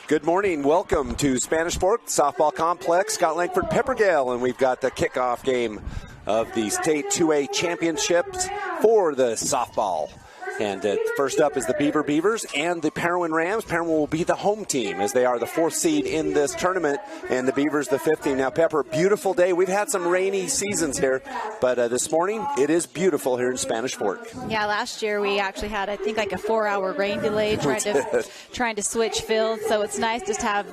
Good morning. Welcome to Spanish Fork Softball Complex, Scott Langford Peppergale, and we've got the kickoff game of the State 2A Championships for the softball. And first up is the Beavers and the Parowan Rams. Parowan will be the home team as they are the 4th seed in this tournament, and the Beavers the 5th team. Now, Pepper, beautiful day. We've had some rainy seasons here, but this morning it is beautiful here in Spanish Fork. Yeah, last year we actually had, I think, like a 4-hour rain delay trying to switch fields. So it's nice just to have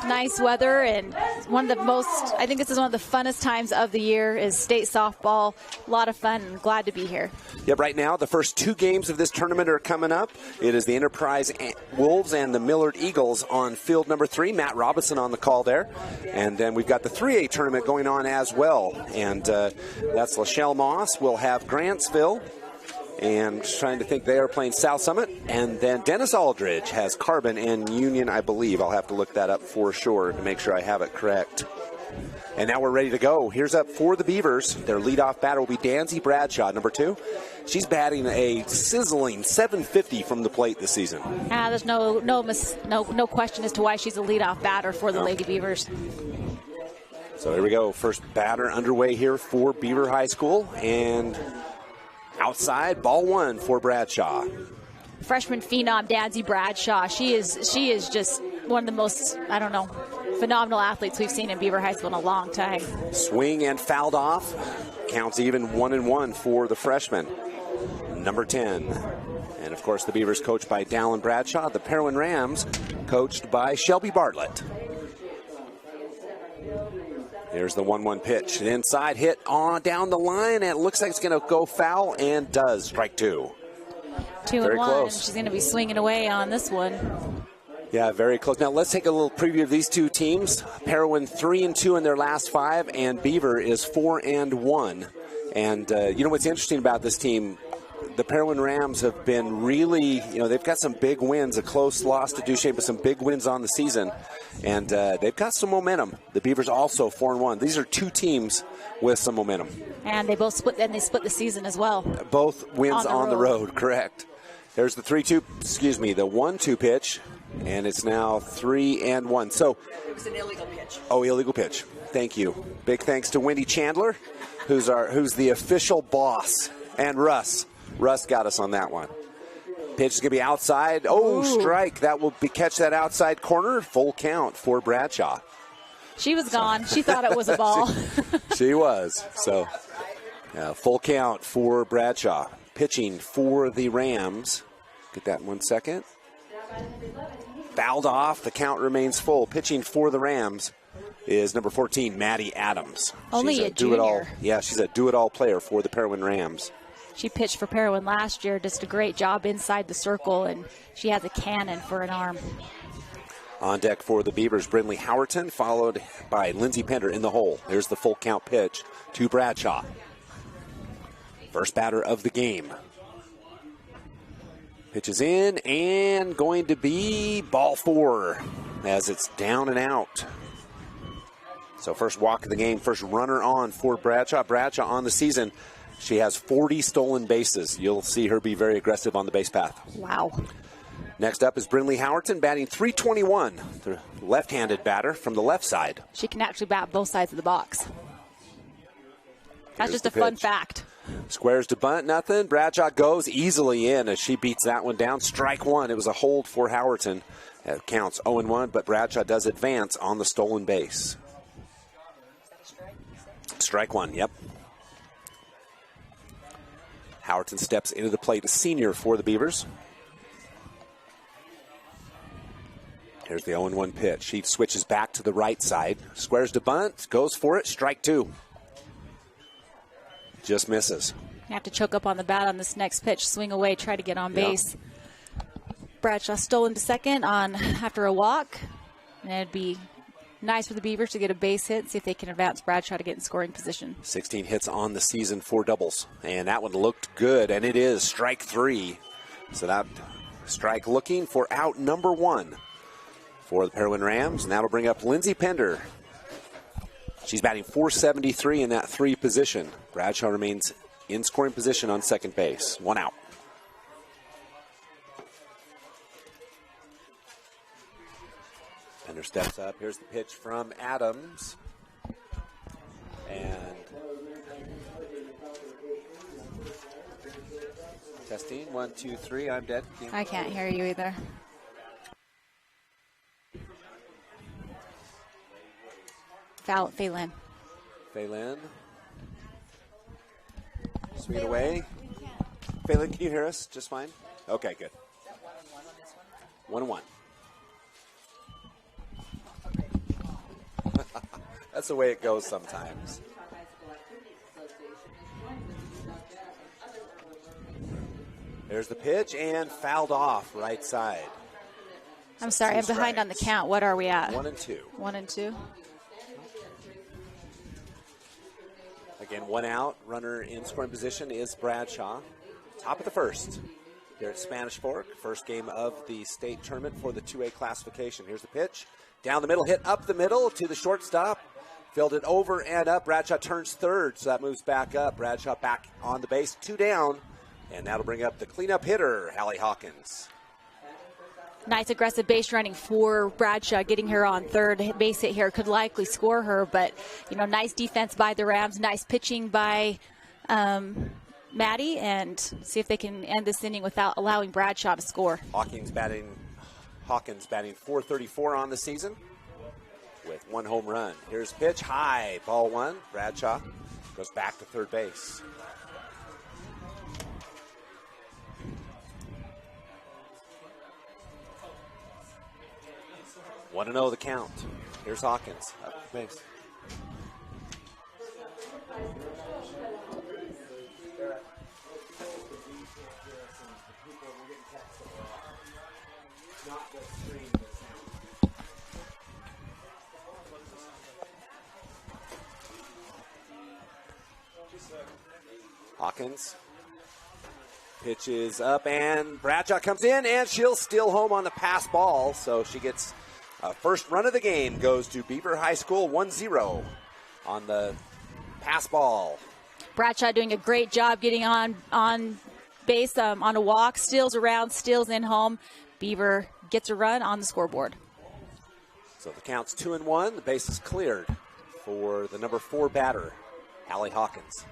nice weather, and I think this is one of the funnest times of the year is state softball. A lot of fun, and glad to be here. Yep, right now the first 2 games of this tournament are coming up. It is the Enterprise Wolves and the Millard Eagles on field number 3. Matt Robinson on the call there. And then we've got the 3A tournament going on as well. And that's Lachelle Moss. We'll have Grantsville. And trying to think, they are playing South Summit. And then Dennis Aldridge has Carbon and Union, I believe. I'll have to look that up for sure to make sure I have it correct. And now we're ready to go. Here's up for the Beavers. Their leadoff batter will be Danzy Bradshaw, number 2. She's batting a sizzling 750 from the plate this season. There's no question as to why she's a leadoff batter for the Lady Beavers. So here we go. First batter underway here for Beaver High School. And outside, ball 1 for Bradshaw. Freshman phenom Danzy Bradshaw. She is just one of the most, phenomenal athletes we've seen in Beaver High School in a long time. Swing and fouled off. Counts even 1-1 for the freshman. Number 10. And, of course, the Beavers coached by Dallin Bradshaw. The Parowan Rams coached by Shelby Bartlett. There's the 1-1 pitch. An inside hit on down the line, and it looks like it's going to go foul, and does. Strike 2. 2-1. Close. She's going to be swinging away on this one. Yeah, very close. Now let's take a little preview of these 2 teams. Parowan 3-2 in their last 5, and Beaver is 4-1. And you know what's interesting about this team? The Parowan Rams have been really, they've got some big wins, a close loss to Duchesne, but some big wins on the season. And they've got some momentum. The Beavers also 4-1. These are 2 teams with some momentum. And they both split the season as well. Both wins on the road, correct. There's the 1-2 pitch. And it's now 3-1. So it was an illegal pitch. Oh, illegal pitch. Thank you. Big thanks to Wendy Chandler, who's the official boss, and Russ. Russ got us on that one. Pitch is going to be outside. Oh, strike. That will catch that outside corner. Full count for Bradshaw. She was gone. She thought it was a ball. She was. So full count for Bradshaw. Pitching for the Rams. Get that in 1 second. Fouled off. The count remains full. Pitching for the Rams is number 14, Maddie Adams. Only she's a junior. Yeah, she's a do-it-all player for the Parowan Rams. She pitched for Parowan last year. Just a great job inside the circle, and she has a cannon for an arm. On deck for the Beavers, Brindley Howerton, followed by Lindsey Pender in the hole. There's the full count pitch to Bradshaw. First batter of the game. Pitches in, and going to be ball 4 as it's down and out. So first walk of the game, first runner on for Bradshaw. Bradshaw on the season, she has 40 stolen bases. You'll see her be very aggressive on the base path. Wow. Next up is Brindley Howerton, batting .321, the left-handed batter from the left side. She can actually bat both sides of the box. That's just a fun fact. Squares to bunt, nothing. Bradshaw goes easily in as she beats that one down. Strike 1. It was a hold for Howerton. It counts 0-1, but Bradshaw does advance on the stolen base. Strike 1, yep. Howerton steps into the plate, a senior for the Beavers. Here's the 0-1 pitch. She switches back to the right side. Squares to bunt, goes for it. Strike 2. Just misses. You have to choke up on the bat on this next pitch. Swing away, try to get on base. Bradshaw stolen to second after a walk. And it'd be nice for the Beavers to get a base hit, see if they can advance Bradshaw to get in scoring position. 16 hits on the season, 4 doubles. And that one looked good, and it is strike 3. So that strike looking for out number 1 for the Parowan Rams. And that'll bring up Lindsey Pender. She's batting .473 in that 3 position. Bradshaw remains in scoring position on second base. 1 out. Pender steps up. Here's the pitch from Adams. And testing, 1, 2, 3. I'm dead. I can't hear you either. Phelan. Phelan. Swing away. Phelan, can you hear us just fine? Okay, good. 1-1. That's the way it goes sometimes. There's the pitch and fouled off right side. I'm sorry, I'm behind on the count. What are we at? 1 and 2. 1 and 2. Again, 1 out. Runner in scoring position is Bradshaw. Top of the first here at Spanish Fork. First game of the state tournament for the 2A classification. Here's the pitch. Down the middle, hit up the middle to the shortstop. Filled it over and up. Bradshaw turns third, so that moves back up. Bradshaw back on the base, 2 down. And that'll bring up the cleanup hitter, Hallie Hawkins. Nice aggressive base running for Bradshaw, getting her on third. Base hit here could likely score her, but, you know, nice defense by the Rams. Nice pitching by Maddie, and see if they can end this inning without allowing Bradshaw to score. Hawkins batting .434 on the season with 1 home run. Here's pitch, high, ball 1. Bradshaw goes back to third base. Want to know the count. Here's Hawkins up the base. Hawkins pitches up, and Bradshaw comes in, and she'll steal home on the pass ball, so she gets first run of the game. Goes to Beaver High School, 1-0 on the pass ball. Bradshaw doing a great job getting on base on a walk, steals around, steals in home. Beaver gets a run on the scoreboard. So the count's 2-1. The base is cleared for the number 4 batter, Hallie Hawkins.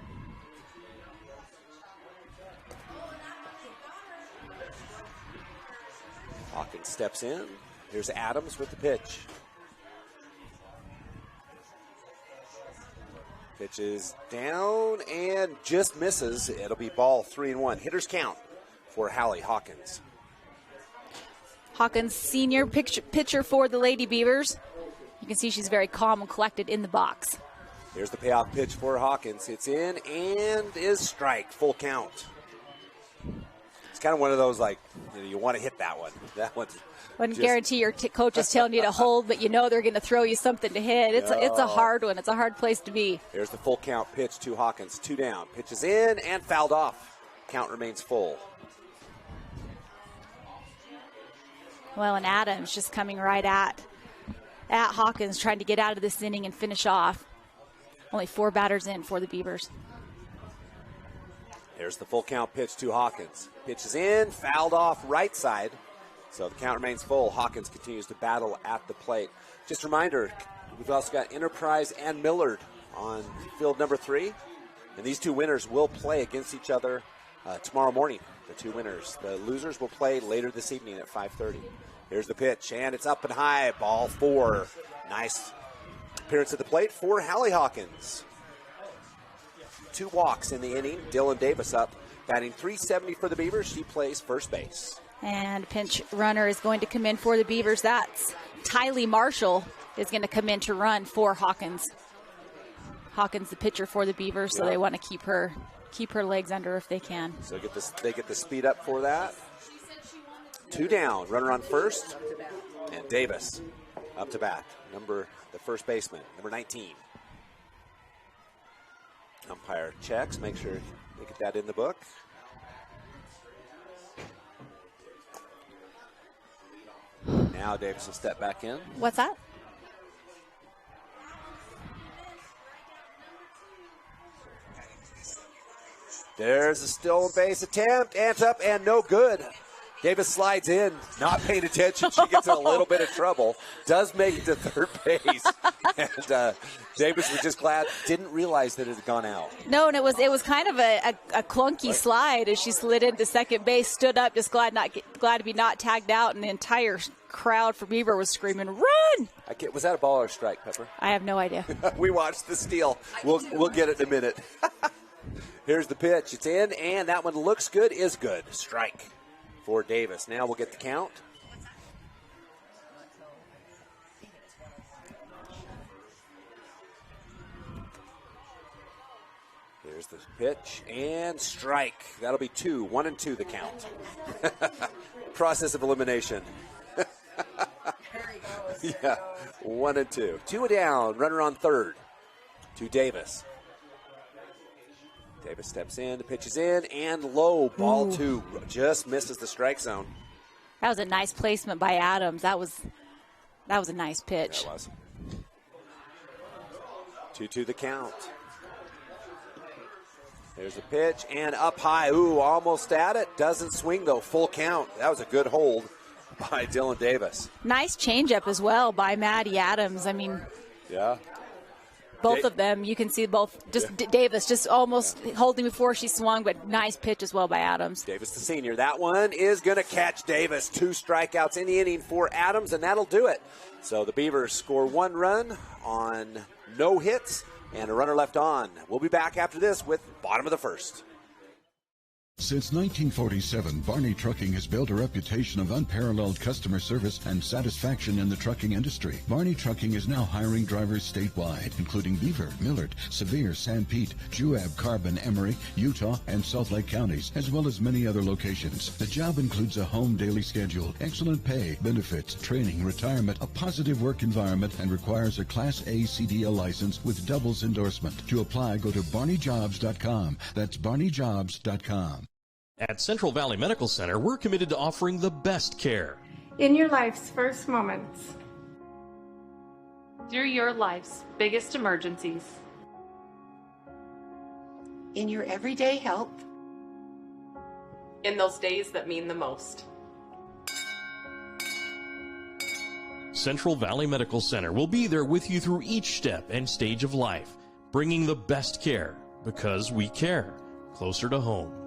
Hawkins steps in. Here's Adams with the pitch. Pitch is down and just misses. It'll be ball 3-1. Hitters count for Hallie Hawkins. Hawkins, senior pitcher for the Lady Beavers. You can see she's very calm and collected in the box. Here's the payoff pitch for Hawkins. It's in and is strike. Full count. It's kind of one of those, like, you want to hit that one. That one's Wouldn't guarantee your coach is telling you to hold, but you know they're going to throw you something to hit. It's a hard one. It's a hard place to be. Here's the full count pitch to Hawkins. 2 down. Pitches in and fouled off. Count remains full. Well, and Adams just coming right at Hawkins, trying to get out of this inning and finish off. Only 4 batters in for the Beavers. Here's the full count pitch to Hawkins. Pitches in, fouled off right side. So the count remains full. Hawkins continues to battle at the plate. Just a reminder, we've also got Enterprise and Millard on field number 3. And these 2 winners will play against each other tomorrow morning. The 2 winners. The losers will play later this evening at 5:30. Here's the pitch, and it's up and high. Ball 4. Nice appearance at the plate for Hallie Hawkins. 2 walks in the inning. Dylan Davis up, batting .370 for the Beavers. She plays first base. And pinch runner is going to come in for the Beavers. That's Tylee Marshall is going to come in to run for Hawkins. Hawkins, the pitcher for the Beavers, so they want to keep her legs under if they can. So they get the speed up for that. 2 down, runner on first, and Davis up to bat. The first baseman, number 19. Umpire checks, make sure they get that in the book. Now Davis will step back in. What's that? There's a stolen base attempt, and it's up and no good. Davis slides in, not paying attention. She gets in a little bit of trouble. Does make it to third base. And Davis was just glad, didn't realize that it had gone out. No, and it was kind of a clunky slide as she slid into second base, stood up, just glad to be not tagged out, and the entire crowd for Beaver was screaming, "Run!" Was that a ball or a strike, Pepper? I have no idea. We watched the steal. We'll get it in a minute. Here's the pitch. It's in, and that one looks good, is good. Strike for Davis. Now we'll get the count. Here's the pitch, and strike. That'll be 2. 1 and 2 the count. Process of elimination. Yeah, 1 and 2. 2 down, runner on third to Davis. Davis steps in, the pitch is in, and low, ball 2. Just misses the strike zone. That was a nice placement by Adams. That was a nice pitch. That was. 2-2 the count. There's a pitch, and up high. Ooh, almost at it. Doesn't swing, though. Full count. That was a good hold by Dylan Davis. Nice changeup as well by Maddie Adams. I mean, yeah. Both of them, you can see both. Davis just almost holding before she swung, but nice pitch as well by Adams. Davis, the senior. That one is going to catch Davis. 2 strikeouts in the inning for Adams, and that'll do it. So the Beavers score 1 run on no hits and a runner left on. We'll be back after this with bottom of the first. Since 1947, Barney Trucking has built a reputation of unparalleled customer service and satisfaction in the trucking industry. Barney Trucking is now hiring drivers statewide, including Beaver, Millard, Sevier, San Pete, Juab, Carbon, Emery, Utah, and Salt Lake counties, as well as many other locations. The job includes a home daily schedule, excellent pay, benefits, training, retirement, a positive work environment, and requires a Class A CDL license with doubles endorsement. To apply, go to barneyjobs.com. That's barneyjobs.com. At Central Valley Medical Center, we're committed to offering the best care. In your life's first moments. Through your life's biggest emergencies. In your everyday help. In those days that mean the most. Central Valley Medical Center will be there with you through each step and stage of life, bringing the best care because we care. Closer to home.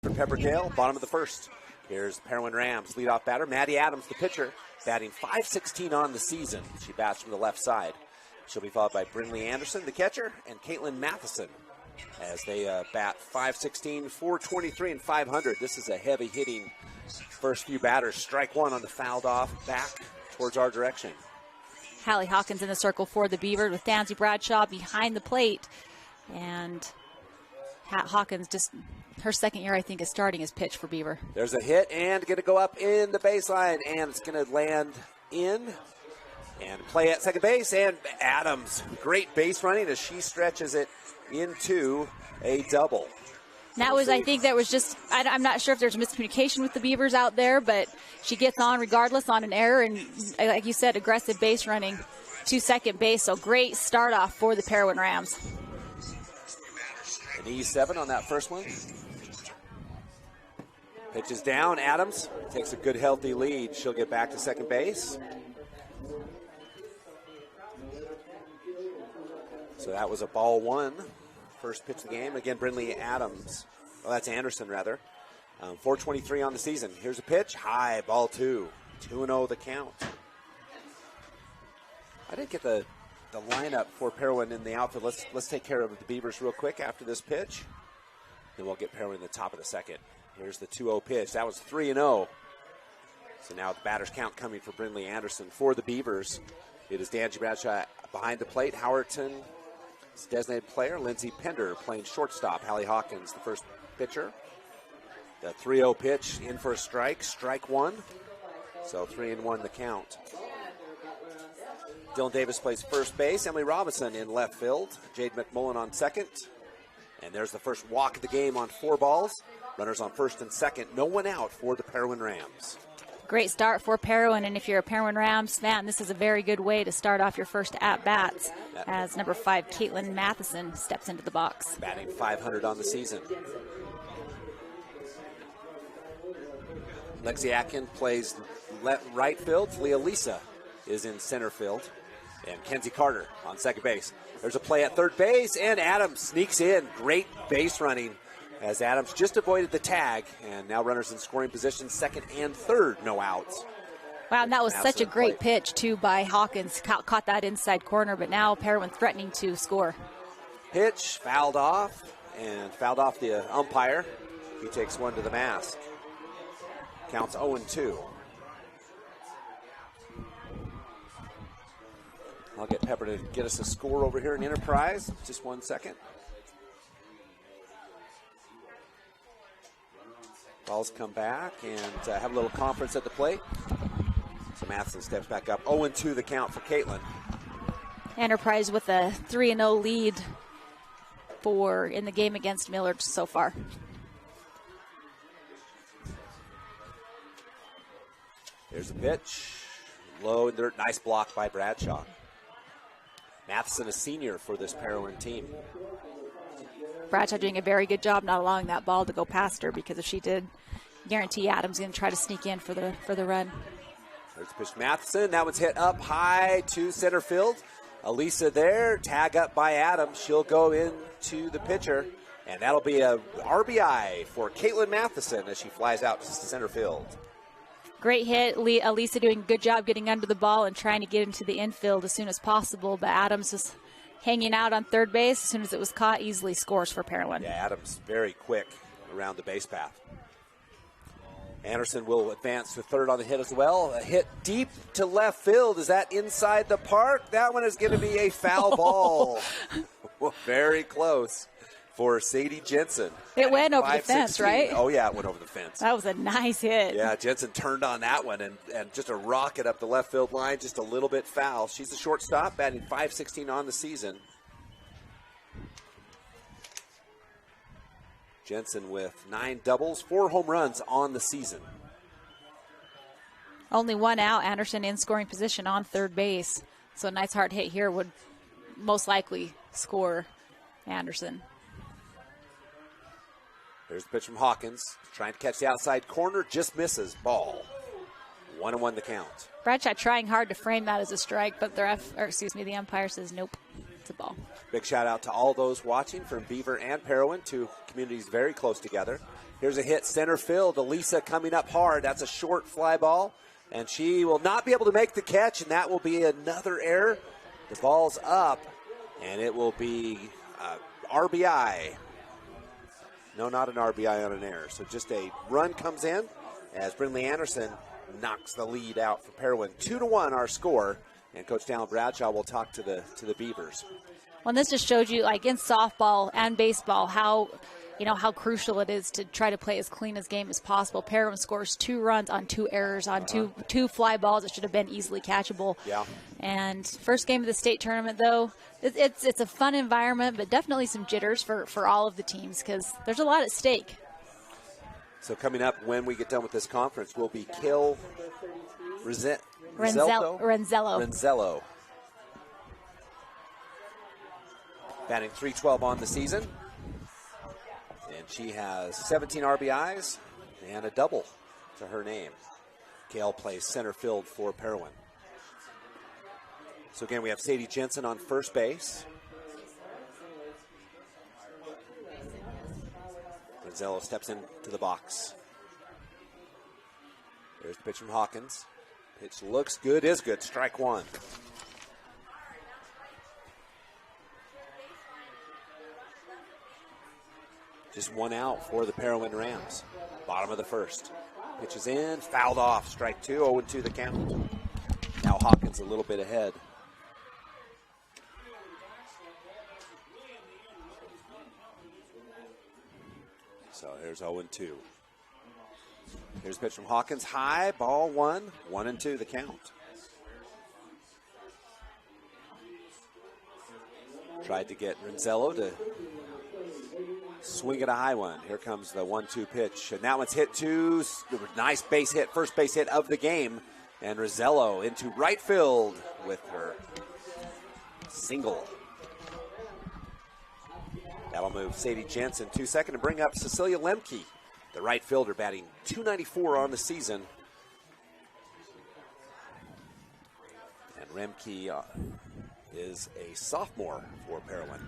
For Peppertail, bottom of the first. Here's the Parowan Rams leadoff batter, Maddie Adams, the pitcher, batting .516 on the season. She bats from the left side. She'll be followed by Brinley Anderson, the catcher, and Caitlin Matheson as they bat .516, .423, and .500. This is a heavy-hitting first few batters. Strike 1 on the fouled off, back towards our direction. Hallie Hawkins in the circle for the Beavers with Danzy Bradshaw behind the plate. And Hawkins just... her second year, I think, is starting his pitch for Beaver. There's a hit and going to go up in the baseline, and it's going to land in and play at second base. And Adams, great base running as she stretches it into a double. That was, I think, that was just, I'm not sure if there's miscommunication with the Beavers out there, but she gets on regardless on an error, and like you said, aggressive base running to second base. So great start off for the Parowan Rams. An E7 on that first one. Pitches down. Adams takes a good, healthy lead. She'll get back to second base. So that was a ball 1. First pitch of the game. Again, Brinley Adams. Well, that's Anderson, rather. 4:23 on the season. Here's a pitch. High, ball 2. 2-0 the count. I didn't get the lineup for Parowan in the outfield. Let's take care of the Beavers real quick after this pitch. Then we'll get Parowan in the top of the second. Here's the 2-0 pitch. That was 3-0. So now the batter's count coming for Brinley Anderson. For the Beavers, it is Danzy Bradshaw behind the plate. Howerton is designated player. Lindsey Pender playing shortstop. Hallie Hawkins, the first pitcher. The 3-0 pitch in for a strike. Strike 1. So 3-1 the count. Dylan Davis plays first base. Emily Robinson in left field. Jade McMullen on second. And there's the first walk of the game on 4 balls. Runners on first and second. No one out for the Parowan Rams. Great start for Parowan, and if you're a Parowan Rams fan, this is a very good way to start off your first at-bats as number 5, Caitlin Matheson, steps into the box. Batting .500 on the season. Lexi Atkin plays right field. Leah Lisa is in center field. And Kenzie Carter on second base. There's a play at third base, and Adams sneaks in. Great base running as Adams just avoided the tag, and now runners in scoring position, second and third, no outs. Wow, and that was such a great pitch, too, by Hawkins. Caught that inside corner, but now Parowan threatening to score. Pitch fouled off, and fouled off the umpire. He takes one to the mask. Counts 0-2. I'll get Pepper to get us a score over here in Enterprise. Just 1 second. Balls come back and have a little conference at the plate. So Matheson steps back up. 0-2 the count for Caitlin. Enterprise with a 3-0 lead in the game against Millard so far. There's a pitch. Low and dirt. Nice block by Bradshaw. Matheson, a senior for this Parowan team. Bradshaw doing a very good job not allowing that ball to go past her, because if she did, guarantee Adams going to try to sneak in for the run. There's a pitch to Matheson. That one's hit up high to center field. Elisa there, tag up by Adams. She'll go into the pitcher, and that'll be a RBI for Caitlin Matheson as she flies out to center field. Great hit. Elisa doing a good job getting under the ball and trying to get into the infield as soon as possible, but Adams was hanging out on third base. As soon as it was caught, easily scores for Parowan. Yeah, Adams very quick around the base path. Anderson will advance to third on the hit as well. A hit deep to left field. Is that inside the park? That one is going to be a foul ball. Very close for Sadie Jensen. It went over the fence, right? Oh, yeah, it went over the fence. That was a nice hit. Yeah, Jensen turned on that one and just a rocket up the left field line, just a little bit foul. She's the shortstop, batting .516 on the season. Jensen with 9 doubles, 4 home runs on the season. Only 1 out. Anderson in scoring position on third base. So a nice hard hit here would most likely score Anderson. There's the pitch from Hawkins. Trying to catch the outside corner. Just misses. Ball. 1-1 the count. Bradshaw trying hard to frame that as a strike, but the umpire says nope. It's a ball. Big shout out to all those watching from Beaver and Parowan, two communities very close together. Here's a hit center field. Elisa coming up hard. That's a short fly ball, and she will not be able to make the catch, and that will be another error. The ball's up, and it will be RBI. No, not an RBI on an error. So just a run comes in as Brindley Anderson knocks the lead out for Parowan. 2-1 our score, and Coach Dallin Bradshaw will talk to the Beavers. Well, this just showed you, like in softball and baseball, how crucial it is to try to play as clean a game as possible. Parowan scores 2 runs on 2 errors on two fly balls that should have been easily catchable. Yeah. And first game of the state tournament, though, it's a fun environment, but definitely some jitters for all of the teams because there's a lot at stake. So coming up when we get done with this conference will be Kale Renzello. Batting .312 on the season. And she has 17 RBIs and a double to her name. Kale plays center field for Parowan. So again, we have Sadie Jensen on first base. Renzello steps into the box. There's the pitch from Hawkins. Pitch looks good, is good. Strike 1. Just 1 out for the Parowan Rams. Bottom of the first. Pitch is in, fouled off. Strike 2, 0-2 the count. Now Hawkins a little bit ahead. So here's 0-2. Here's a pitch from Hawkins. High, ball 1, 1-2 the count. Tried to get Renzello to Swing at a high one. Here comes the 1-2 pitch. And that one's hit too. Nice base hit, first base hit of the game. And Rosello into right field with her single. That'll move Sadie Jensen to second and bring up Cecilia Lemke, the right fielder, batting .294 on the season. And Lemke is a sophomore for Parowan.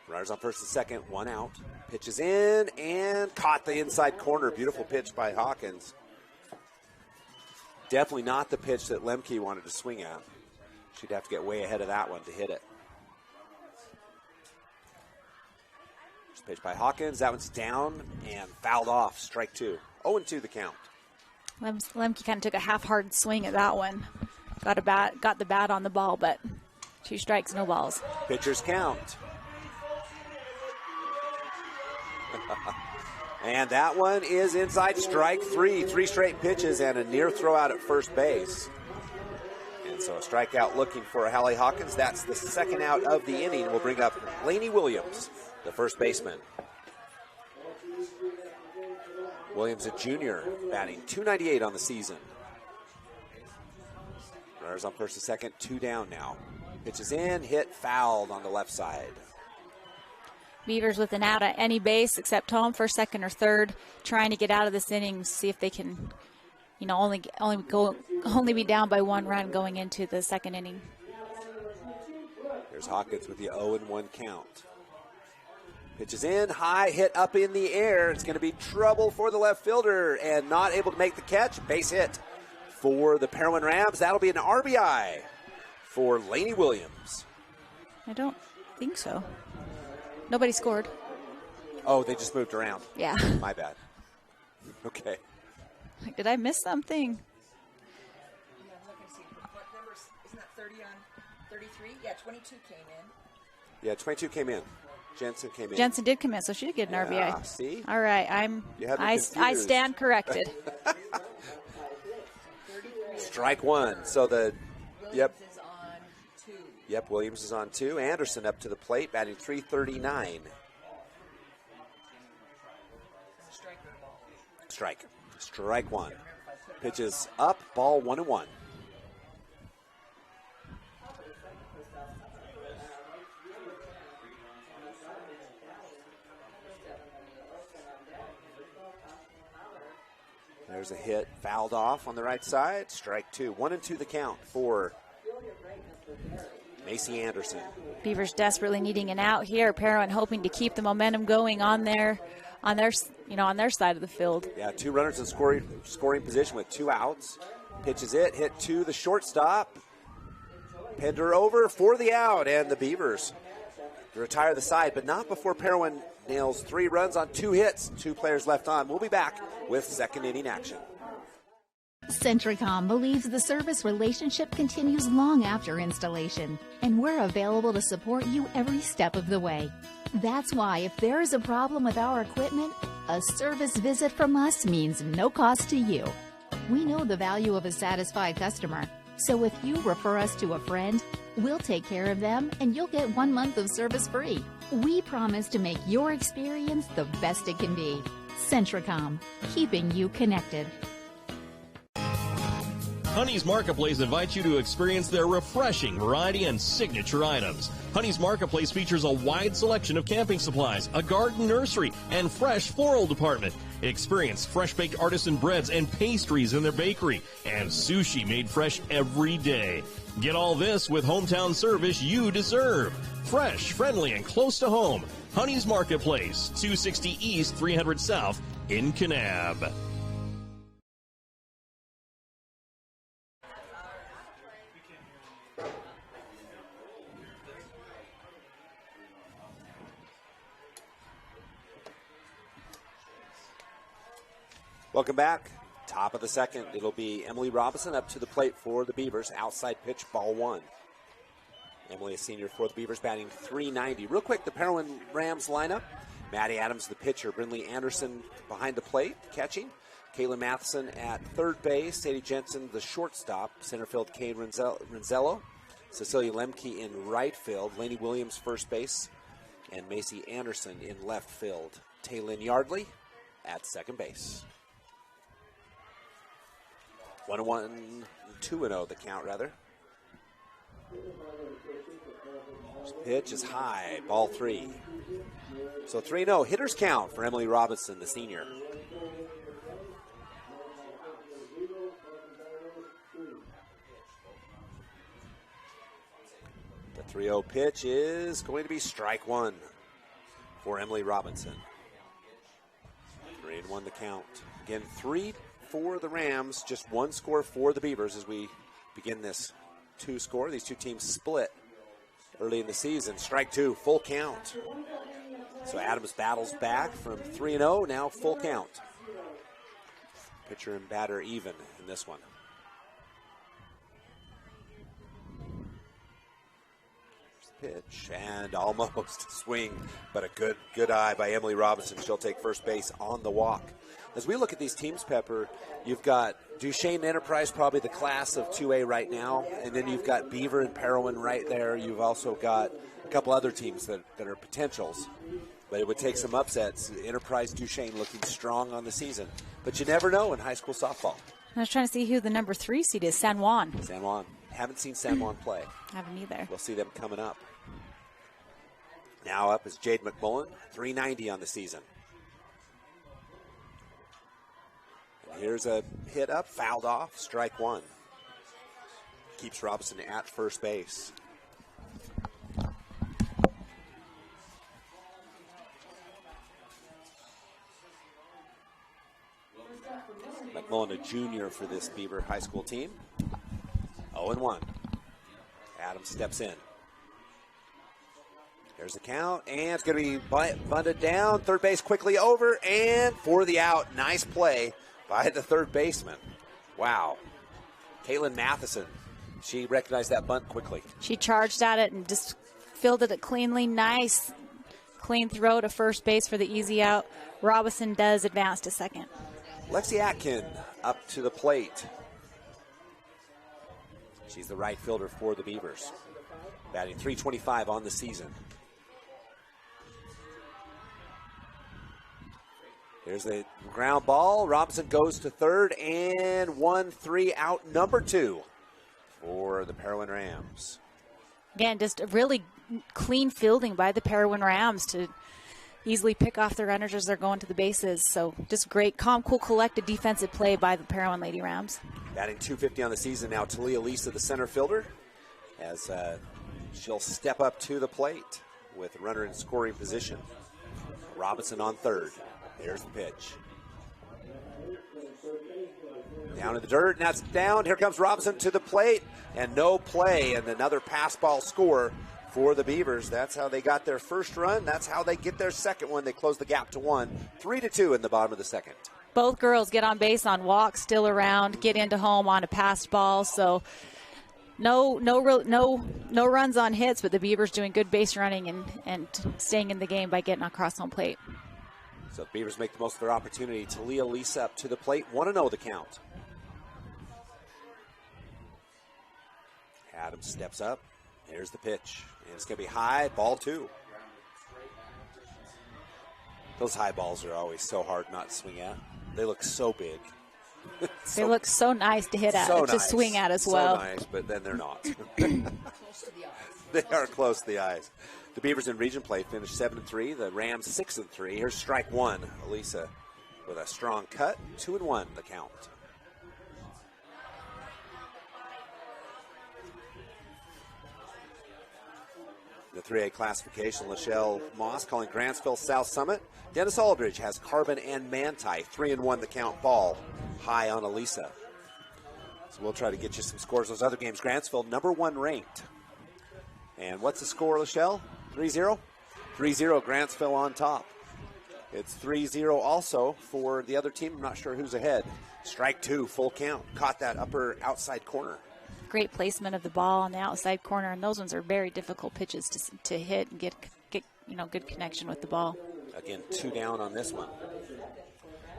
Runners on first and second, one out. Pitches in and caught the inside corner. Beautiful pitch by Hawkins. Definitely not the pitch that Lemke wanted to swing at. She'd have to get way ahead of that one to hit it. First pitch by Hawkins. That one's down and fouled off. Strike two. 0-2 the count. Lemke kind of took a half-hearted swing at that one. Got the bat on the ball, but 2 strikes, no balls. Pitchers count. And that one is inside, strike three. 3 straight pitches and a near throw out at first base. And so a strikeout looking for Hallie Hawkins. That's the second out of the inning. We'll bring up Lainey Williams, the first baseman. Williams, a junior, batting .298 on the season. Runners on first and second, 2 down now. Pitches in, hit, fouled on the left side. Beavers with an out at any base except home, first, second, or third, trying to get out of this inning, see if they can, only be down by 1 run going into the second inning. There's Hawkins with the 0-1 count. Pitches in, high, hit up in the air. It's going to be trouble for the left fielder and not able to make the catch. Base hit for the Parowan Rams. That'll be an RBI for Lainey Williams. I don't think so. Nobody scored. Oh, they just moved around. Yeah. My bad. Okay. Did I miss something? Yeah, I'm looking to see. What numbers? Isn't that 30 on 33? Yeah, 22 came in. Yeah, 22 came in. Jensen came in. Jensen did come in, so she did get an RBI. See? All right, I stand corrected. Strike one. So the Williams is on 2. Yep, Williams is on 2. Anderson up to the plate, batting .339. Strike. Strike one. Pitches up, ball 1-1. There's a hit, fouled off on the right side. Strike two. 1-2 the count for Macy Anderson. Beavers desperately needing an out here. Parowan hoping to keep the momentum going on their side of the field. Yeah, 2 runners in scoring position with 2 outs. Pitches it, hit to the shortstop. Pender over for the out, and the Beavers retire the side, but not before Parowan nails 3 runs on 2 hits. 2 players left on. We'll be back with second inning action. Centricom believes the service relationship continues long after installation, and we're available to support you every step of the way. That's why if there is a problem with our equipment, a service visit from us means no cost to you. We know the value of a satisfied customer, so if you refer us to a friend, we'll take care of them and you'll get 1 month of service free. We promise to make your experience the best it can be. Centricom, keeping you connected. Honey's Marketplace invites you to experience their refreshing variety and signature items. Honey's Marketplace features a wide selection of camping supplies, a garden nursery, and fresh floral department. Experience fresh-baked artisan breads and pastries in their bakery, and sushi made fresh every day. Get all this with hometown service you deserve. Fresh, friendly, and close to home. Honey's Marketplace, 260 East, 300 South in Kanab. Welcome back. Top of the second. It'll be Emily Robinson up to the plate for the Beavers. Outside pitch, ball 1. Emily, a senior for the Beavers, batting .390. Real quick, the Parowan Rams lineup. Maddie Adams, the pitcher. Brindley Anderson behind the plate, catching. Kayla Matheson at third base. Sadie Jensen, the shortstop. Center field, Kane Renzello. Cecilia Lemke in right field. Lainey Williams first base. And Macy Anderson in left field. Taylin Yardley at second base. 1-1, 2-0 the count rather. Pitch is high, ball 3. So 3-0, hitter's count for Emily Robinson, the senior. The 3-0 pitch is going to be strike 1 for Emily Robinson. 3-1 the count. Again, 3 for the Rams, just 1 score for the Beavers as we begin this 2 score. These two teams split early in the season. Strike 2, full count. So Adams battles back from 3-0, now full count. Pitcher and batter even in this one. Pitch and almost swing, but a good eye by Emily Robinson. She'll take first base on the walk. As we look at these teams, Pepper, you've got Duchesne Enterprise, probably the class of 2A right now, and then you've got Beaver and Parowan right there. You've also got a couple other teams that are potentials, but it would take some upsets. Enterprise Duchesne looking strong on the season, but you never know in high school softball. I was trying to see who the number 3 seed is. San Juan. San Juan. Haven't seen San Juan play. Haven't either. We'll see them coming up. Now up is Jade McMullen, 390 on the season. And here's a hit up, fouled off, strike 1. Keeps Robinson at first base. McMullen, a junior for this Beaver high school team. 0-1. Adams steps in. There's the count, and it's going to be bunted down. Third base quickly over, and for the out. Nice play by the third baseman. Wow. Caitlin Matheson, she recognized that bunt quickly. She charged at it and just fielded it cleanly. Nice, clean throw to first base for the easy out. Robinson does advance to second. Lexi Atkin up to the plate. She's the right fielder for the Beavers. Batting .325 on the season. There's the ground ball. Robinson goes to third, and 1-3 out, number 2 for the Parowan Rams. Again, just a really clean fielding by the Parowan Rams to easily pick off the runners as they're going to the bases. So just great, calm, cool, collected defensive play by the Parowan Lady Rams. Batting .250 on the season now, Talia Lisa, the center fielder, as she'll step up to the plate with runner in scoring position. Robinson on third. There's the pitch. Down in the dirt, and that's down. Here comes Robinson to the plate, and no play, and another pass ball score for the Beavers. That's how they got their first run. That's how they get their second one. They close the gap to 1, 3-2 in the bottom of the second. Both girls get on base on walks, still around, get into home on a passed ball. So no runs on hits, but the Beavers doing good base running and staying in the game by getting across home plate. So the Beavers make the most of their opportunity. Talia Lisa up to the plate, 1-0 the count. Adams steps up. Here's the pitch. And it's going to be high, ball 2. Those high balls are always so hard not to swing at. They look so big. They look so nice to hit at, so to nice. swing at as well. So nice, but then they're not. They are close to the eyes. The Beavers in region play finished 7-3. The Rams 6-3. Here's strike 1. Elisa with a strong cut. 2-1 the count. The 3A classification, Lachelle Moss calling Grantsville South Summit. Dennis Aldridge has Carbon and Manti. 3-1 the count, ball high on Elisa. So we'll try to get you some scores. Those other games, Grantsville number 1 ranked. And what's the score, Lachelle? 3-0? 3-0, Grantsville on top. It's 3-0 also for the other team. I'm not sure who's ahead. Strike 2, full count. Caught that upper outside corner. Great placement of the ball on the outside corner, and those ones are very difficult pitches to hit and get good connection with the ball. Again, 2 down on this one.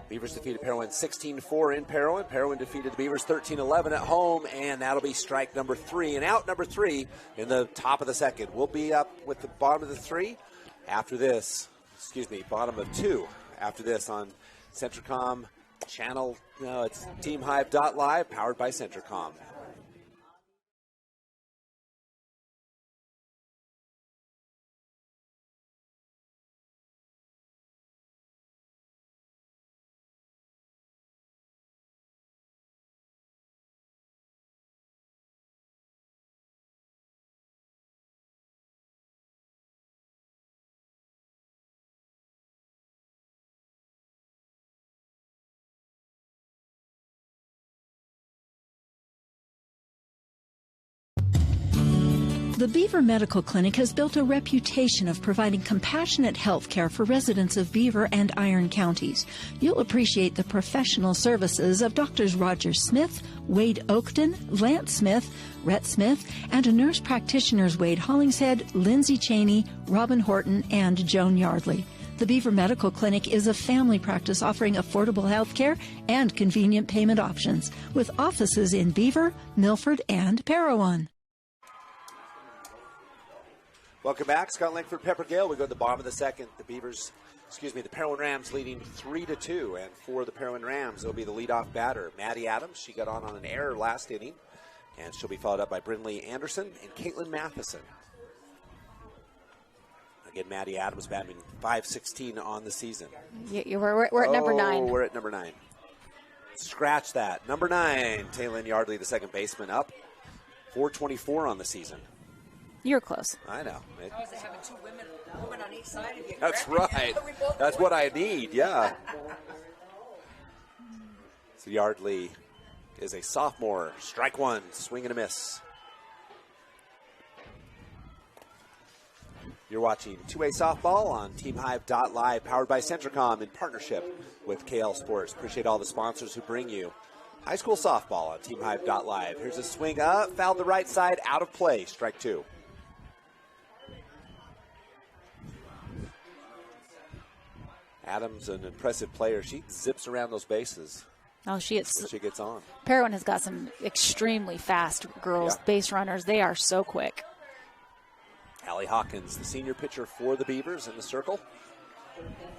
Beavers defeated Parowan 16-4 in Parowan. Parowan defeated the Beavers 13-11 at home, and that'll be strike number 3. And out number 3 in the top of the second. We'll be up with the bottom of the 3 after this. Bottom of 2 after this on Centricom channel. No, it's TeamHive.live, powered by Centricom. The Beaver Medical Clinic has built a reputation of providing compassionate health care for residents of Beaver and Iron counties. You'll appreciate the professional services of Drs. Roger Smith, Wade Oakton, Lance Smith, Rhett Smith, and nurse practitioners Wade Hollingshead, Lindsay Cheney, Robin Horton, and Joan Yardley. The Beaver Medical Clinic is a family practice offering affordable health care and convenient payment options, with offices in Beaver, Milford, and Parowan. Welcome back. Scott Langford, Pepper Gale. We go to the bottom of the second. The Parowan Rams leading 3-2. And for the Parowan Rams, it'll be the leadoff batter, Maddie Adams. She got on an error last inning, and she'll be followed up by Brindley Anderson and Caitlin Matheson. Again, Maddie Adams batting .516 on the season. We're at number 9. We're at number 9. Scratch that. Number 9, Taylin Yardley, the second baseman, up .424 on the season. You're close. I know. How is it having 2 women on each side of you? That's right. That's what I need, yeah. So Yardley is a sophomore. Strike 1, swing and a miss. You're watching two-way softball on TeamHive.live, powered by Centricom in partnership with KL Sports. Appreciate all the sponsors who bring you high school softball on TeamHive.live. Here's a swing up, fouled the right side, out of play, strike 2. Adams, an impressive player. She zips around those bases. Oh, she gets on. Parowan has got some extremely fast girls, base runners. They are so quick. Allie Hawkins, the senior pitcher for the Beavers, in the circle.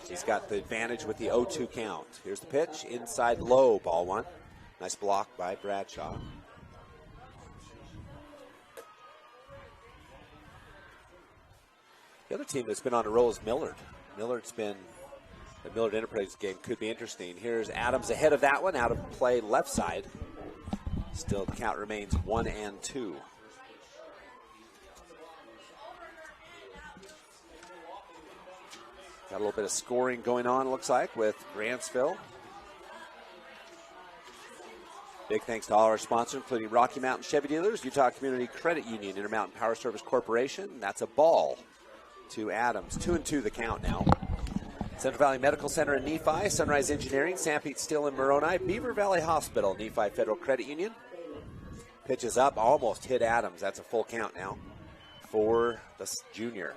She's got the advantage with the 0-2 count. Here's the pitch, inside low, ball 1. Nice block by Bradshaw. The other team that's been on a roll is Millard. The Millard Enterprise game could be interesting. Here's Adams ahead of that one, out of play left side. Still, the count remains 1-2. Got a little bit of scoring going on, it looks like, with Grantsville. Big thanks to all our sponsors, including Rocky Mountain Chevy Dealers, Utah Community Credit Union, Intermountain Power Service Corporation. That's a ball to Adams. 2-2 the count now. Central Valley Medical Center in Nephi, Sunrise Engineering, Sanpete Steel in Moroni, Beaver Valley Hospital, Nephi Federal Credit Union. Pitches up, almost hit Adams. That's a full count now for the junior.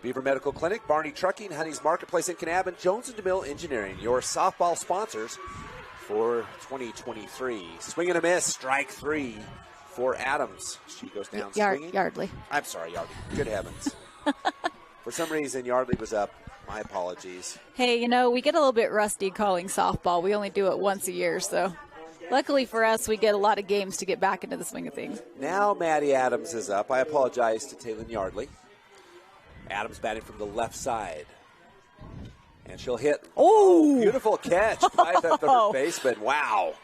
Beaver Medical Clinic, Barney Trucking, Honey's Marketplace in Kanab, and Jones & DeMille Engineering, your softball sponsors for 2023. Swing and a miss, strike 3 for Adams. She goes down swinging. Yardley. I'm sorry, Yardley. Good heavens. For some reason, Yardley was up. My apologies. Hey, we get a little bit rusty calling softball. We only do it once a year, so luckily for us, we get a lot of games to get back into the swing of things. Now Maddie Adams is up. I apologize to Taylin Yardley. Adams batting from the left side. And she'll hit. Oh, beautiful catch by the third baseman. Wow.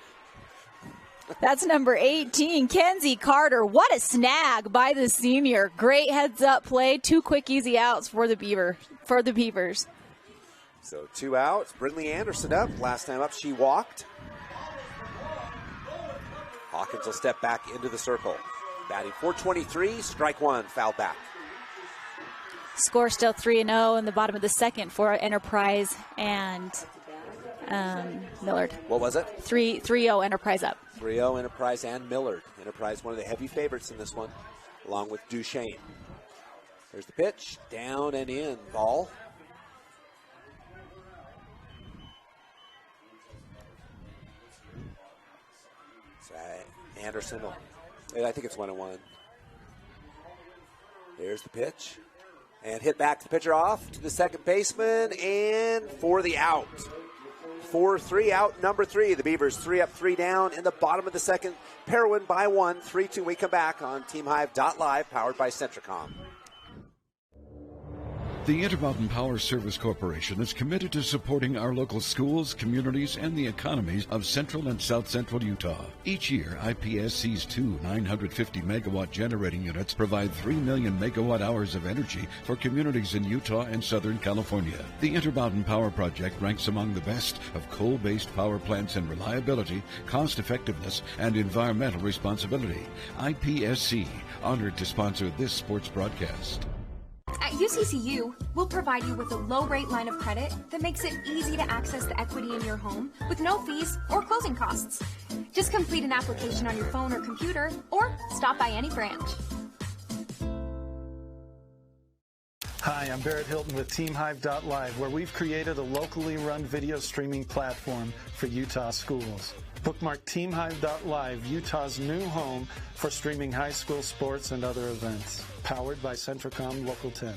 That's number 18, Kenzie Carter. What a snag by the senior. Great heads-up play. 2 quick, easy outs for the Beavers. So 2 outs. Brindley Anderson up. Last time up, she walked. Hawkins will step back into the circle. Batting .423, strike 1, foul back. Score still 3-0 in the bottom of the second for Enterprise and Millard. What was it? 3-0 Enterprise up. 3-0 Enterprise and Millard. Enterprise, one of the heavy favorites in this one, along with Duchesne. There's the pitch, down and in, ball. Anderson. I think it's 1-1. There's the pitch. And hit back the pitcher off to the second baseman, and for the out. 4-3 out, number 3. The Beavers 3 up, 3 down in the bottom of the second. Parowan by 1, 3-2. We come back on TeamHive.live, powered by Centricom. The Intermountain Power Service Corporation is committed to supporting our local schools, communities, and the economies of central and south central Utah. Each year, IPSC's 2 950-megawatt generating units provide 3 million megawatt hours of energy for communities in Utah and Southern California. The Intermountain Power Project ranks among the best of coal-based power plants in reliability, cost-effectiveness, and environmental responsibility. IPSC, honored to sponsor this sports broadcast. At UCCU, we'll provide you with a low-rate line of credit that makes it easy to access the equity in your home with no fees or closing costs. Just complete an application on your phone or computer, or stop by any branch. Hi, I'm Barrett Hilton with TeamHive.live, where we've created a locally run video streaming platform for Utah schools. Bookmark TeamHive.live, Utah's new home for streaming high school sports and other events. Powered by Centricom Local 10.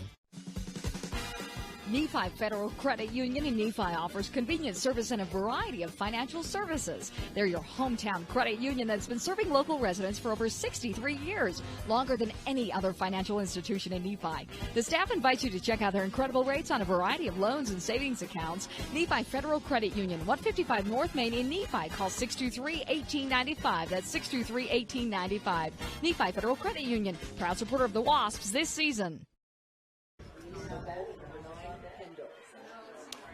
Nephi Federal Credit Union in Nephi offers convenient service and a variety of financial services. They're your hometown credit union that's been serving local residents for over 63 years, longer than any other financial institution in Nephi. The staff invites you to check out their incredible rates on a variety of loans and savings accounts. Nephi Federal Credit Union, 155 North Main in Nephi. Call 623-1895. That's 623-1895. Nephi Federal Credit Union, proud supporter of the Wasps this season.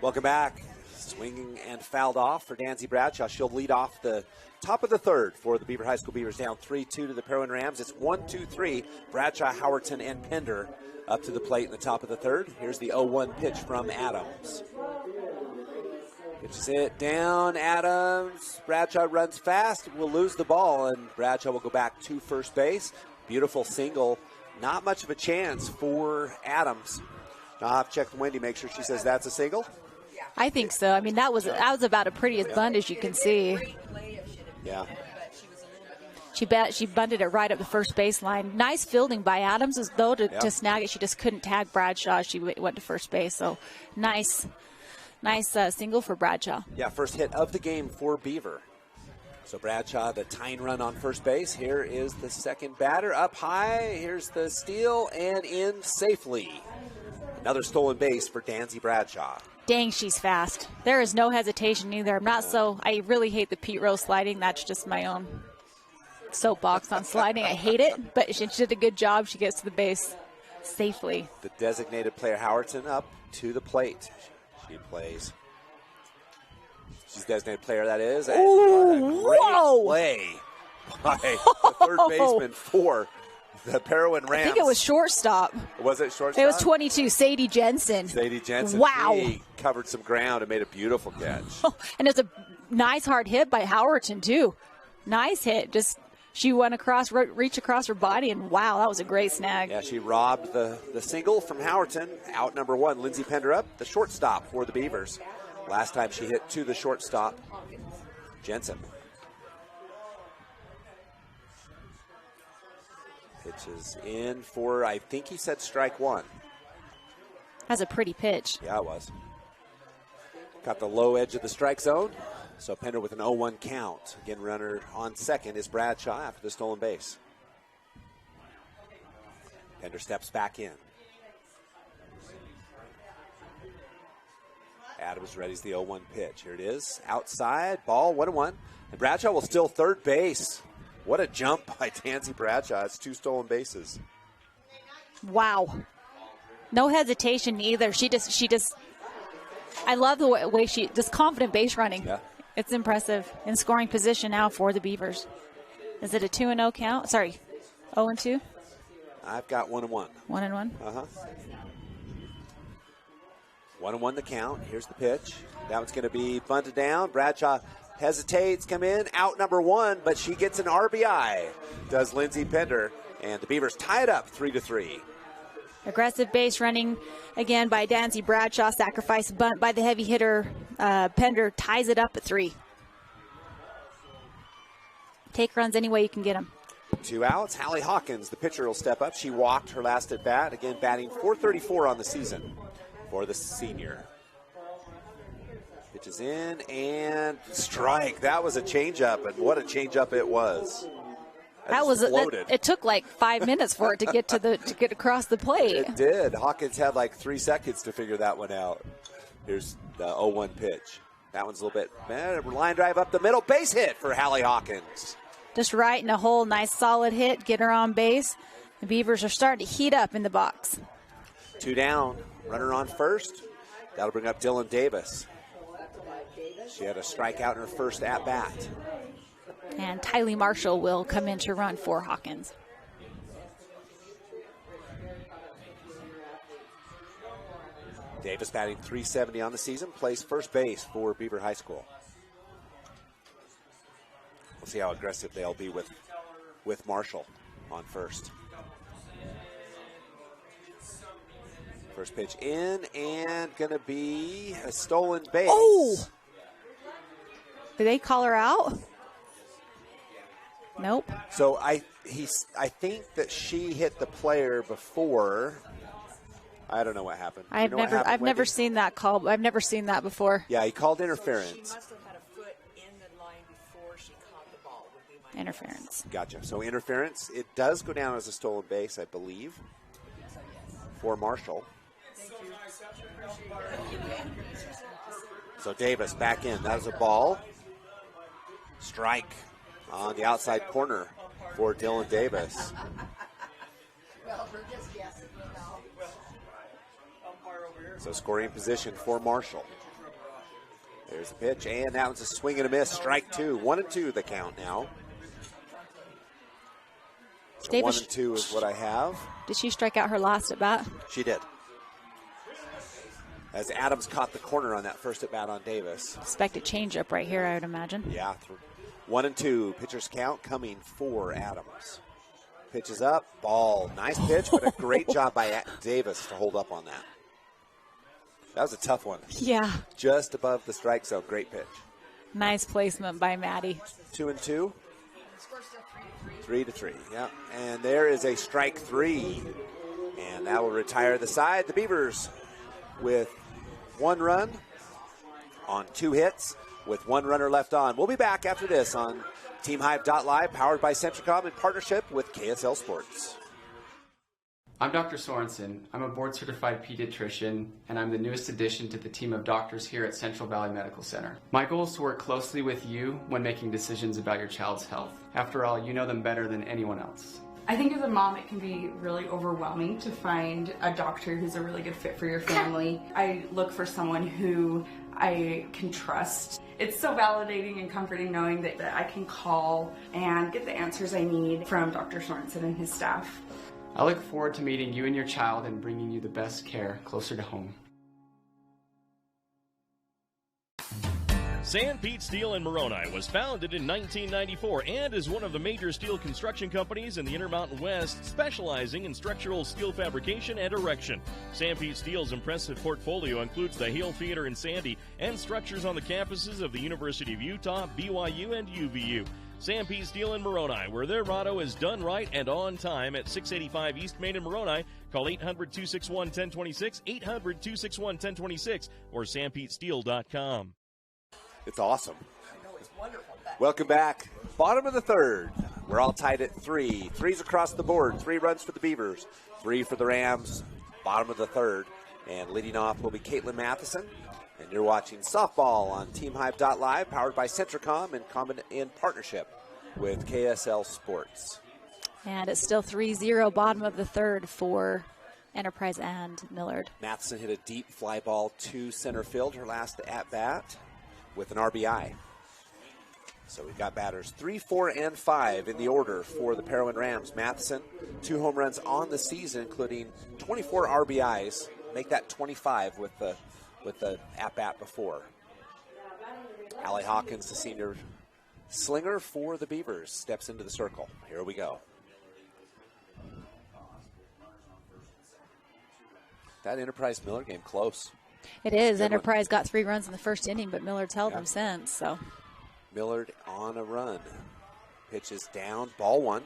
Welcome back. Swinging and fouled off for Danzy Bradshaw. She'll lead off the top of the third for the Beaver High School Beavers, down 3-2 to the Parowan Rams. It's 1-2-3. Bradshaw, Howerton, and Pender up to the plate in the top of the third. Here's the 0-1 pitch from Adams. Pitches it down, Adams. Bradshaw runs fast, will lose the ball, and Bradshaw will go back to first base. Beautiful single. Not much of a chance for Adams. Now I'll have to check with Wendy, make sure she says that's a single. I think so. I mean, that was about as pretty as bunt as you can see. Yeah. She bunted it right up the first baseline. Nice fielding by Adams, as though to snag it. She just couldn't tag Bradshaw. She went to first base. So nice single for Bradshaw. Yeah, first hit of the game for Beaver. So Bradshaw, the tying run on first base. Here is the second batter up high. Here's the steal and in safely. Another stolen base for Danzy Bradshaw. Dang, she's fast. There is no hesitation either. I really hate the Pete Rose sliding. That's just my own soapbox on sliding. I hate it, but she did a good job. She gets to the base safely. The designated player, Howerton, up to the plate. She plays. She's designated player, that is. Ooh, whoa! Play by the third baseman for the Parowan Rams. I think it was shortstop. Was it shortstop? It was 22, Sadie Jensen. Sadie Jensen. Wow. He covered some ground and made a beautiful catch. And it's a nice hard hit by Howerton, too. Nice hit. Just she went across, reached across her body, and wow, that was a great snag. Yeah, she robbed the single from Howerton. Out number 1, Lindsey Pender up, the shortstop for the Beavers. Last time she hit to the shortstop, Jensen. Pitches in for, I think he said strike 1. That's a pretty pitch. Yeah, it was. Got the low edge of the strike zone. So Pender with an 0-1 count. Again, runner on second is Bradshaw after the stolen base. Pender steps back in. Adams readies the 0-1 pitch. Here it is. Outside, ball, 1-1. And Bradshaw will steal third base. What a jump by Danzy Bradshaw. It's 2 stolen bases. Wow. No hesitation either. She just I love the way she just confident base running. Yeah. It's impressive. In scoring position now for the Beavers. Is it a 2-0 count? Sorry, 0-2? I've got 1-1. 1-1? Uh-huh. 1-1 the count. Here's the pitch. That one's going to be bunted down. Bradshaw hesitates, come in, out number 1, but she gets an RBI. Does Lindsey Pender, and the Beavers tie it up 3-3. Aggressive base running again by Danzy Bradshaw. Sacrifice bunt by the heavy hitter. Pender ties it up at 3. take runs any way you can get them. 2 outs. Hallie Hawkins, the pitcher, will step up. She walked her last at bat. Again, batting .434 on the season for the senior. Pitches in and strike. That was a changeup, and what a changeup it was. That was it took like 5 minutes for it to get across the plate. It did. Hawkins had like 3 seconds to figure that one out. Here's the 0-1 pitch. That one's a little bit better. Line drive up the middle. Base hit for Hallie Hawkins. Just right in a hole. Nice solid hit. Get her on base. The Beavers are starting to heat up in the box. 2 down. Runner on first. That'll bring up Dylan Davis. She had a strikeout in her first at-bat. And Tylee Marshall will come in to run for Hawkins. Davis batting .370 on the season, plays first base for Beaver High School. We'll see how aggressive they'll be with Marshall on first. First pitch in, and gonna be a stolen base. Oh! Did they call her out? Nope. So I think that she hit the player before. I don't know what happened. I've never seen that call. I've never seen that before. Yeah, he called interference. She must have had a foot in the line before she caught the ball. Interference. Gotcha. So interference. It does go down as a stolen base, I believe, for Marshall. So Davis back in. That was a ball. Strike on the outside corner for Dylan Davis. So scoring position for Marshall. There's a pitch, and that one's a swing and a miss. Strike 2. 1-2 the count now. So Davis, 1-2 is what I have. Did she strike out her last at bat? She did. As Adams caught the corner on that first at bat on Davis. Expected changeup right here, I would imagine. Yeah. 1-2. Pitcher's count coming for Adams. Pitches up, ball. Nice pitch, but a great job by Davis to hold up on that. That was a tough one. Yeah. Just above the strike zone. Great pitch. Nice placement by Maddie. 2-2. 3-3. Yeah. And there is a strike 3. And that will retire the side. The Beavers with 1 run on 2 hits with 1 runner left on. We'll be back after this on TeamHive.live, powered by Centricom in partnership with KSL Sports. I'm Dr. Sorensen. I'm a board-certified pediatrician, and I'm the newest addition to the team of doctors here at Central Valley Medical Center. My goal is to work closely with you when making decisions about your child's health. After all, you know them better than anyone else. I think as a mom, it can be really overwhelming to find a doctor who's a really good fit for your family. I look for someone who I can trust. It's so validating and comforting knowing that I can call and get the answers I need from Dr. Sorensen and his staff. I look forward to meeting you and your child and bringing you the best care closer to home. Sanpete Steel in Moroni was founded in 1994 and is one of the major steel construction companies in the Intermountain West, specializing in structural steel fabrication and erection. Sanpete Steel's impressive portfolio includes the Hale Theater in Sandy and structures on the campuses of the University of Utah, BYU, and UVU. Sanpete Steel in Moroni, where their motto is done right and on time, at 685 East Main in Moroni. Call 800-261-1026, 800-261-1026, or sanpetesteel.com. It's awesome. Welcome back. Bottom of the third. We're all tied at 3. 3's across the board. 3 runs for the Beavers, 3 for the Rams. Bottom of the third. And leading off will be Caitlin Matheson. And you're watching softball on TeamHive.live, powered by Centricom and in partnership with KSL Sports. And it's still 3-0, bottom of the third for Enterprise and Millard. Matheson hit a deep fly ball to center field, her last at-bat, with an RBI. So we've got batters 3, 4, and 5 in the order for the Parowan Rams. Matheson, 2 home runs on the season, including 24 RBIs. Make that 25 with the at-bat before. Allie Hawkins, the senior slinger for the Beavers, steps into the circle. Here we go. That Enterprise Millard game close. It is. Enterprise got 3 runs in the first inning, but Millard's held them since. So Millard on a run. Pitch is down, ball one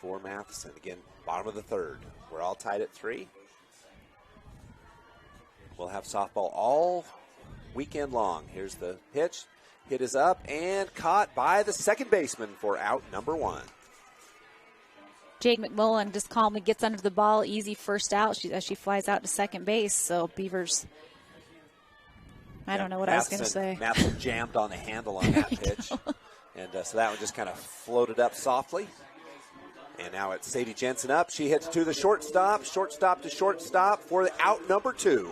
for Matheson. Again, bottom of the third. We're all tied at 3. We'll have softball all weekend long. Here's the pitch. Hit is up and caught by the second baseman for out number 1. Jade McMullen just calmly gets under the ball. Easy first out as she flies out to second base. So Beavers, I don't know what I was going to say. Matheson jammed on the handle on that pitch. And so that one just kind of floated up softly. And now it's Sadie Jensen up. She hits to the shortstop to shortstop for the out number 2.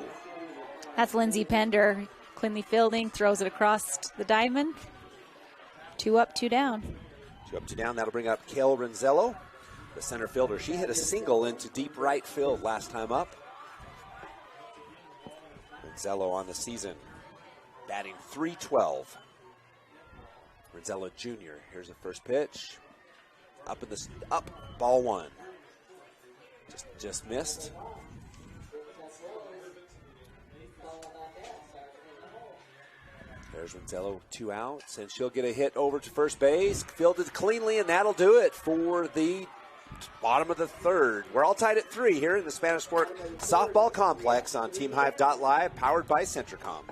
That's Lindsay Pender. Cleanly fielding, throws it across the diamond. 2 up, 2 down. 2 up, 2 down. That'll bring up Kel Renzello, the center fielder. She hit a single into deep right field last time up. Renzello on the season, batting .312. Renzello Jr. Here's the first pitch. Up, ball 1. Just missed. There's Renzello, 2 outs, and she'll get a hit over to first base. Fielded cleanly, and that'll do it for the bottom of the third. We're all tied at 3 here in the Spanish Fork Softball Complex on TeamHive.live, powered by Centricom.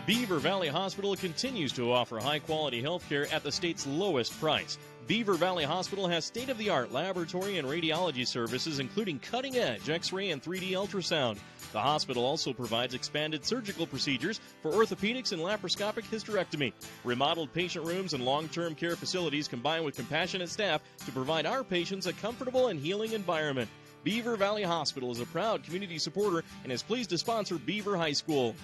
Beaver Valley Hospital continues to offer high-quality health care at the state's lowest price. Beaver Valley Hospital has state-of-the-art laboratory and radiology services, including cutting-edge X-ray and 3D ultrasound. The hospital also provides expanded surgical procedures for orthopedics and laparoscopic hysterectomy. Remodeled patient rooms and long-term care facilities combine with compassionate staff to provide our patients a comfortable and healing environment. Beaver Valley Hospital is a proud community supporter and is pleased to sponsor Beaver High School.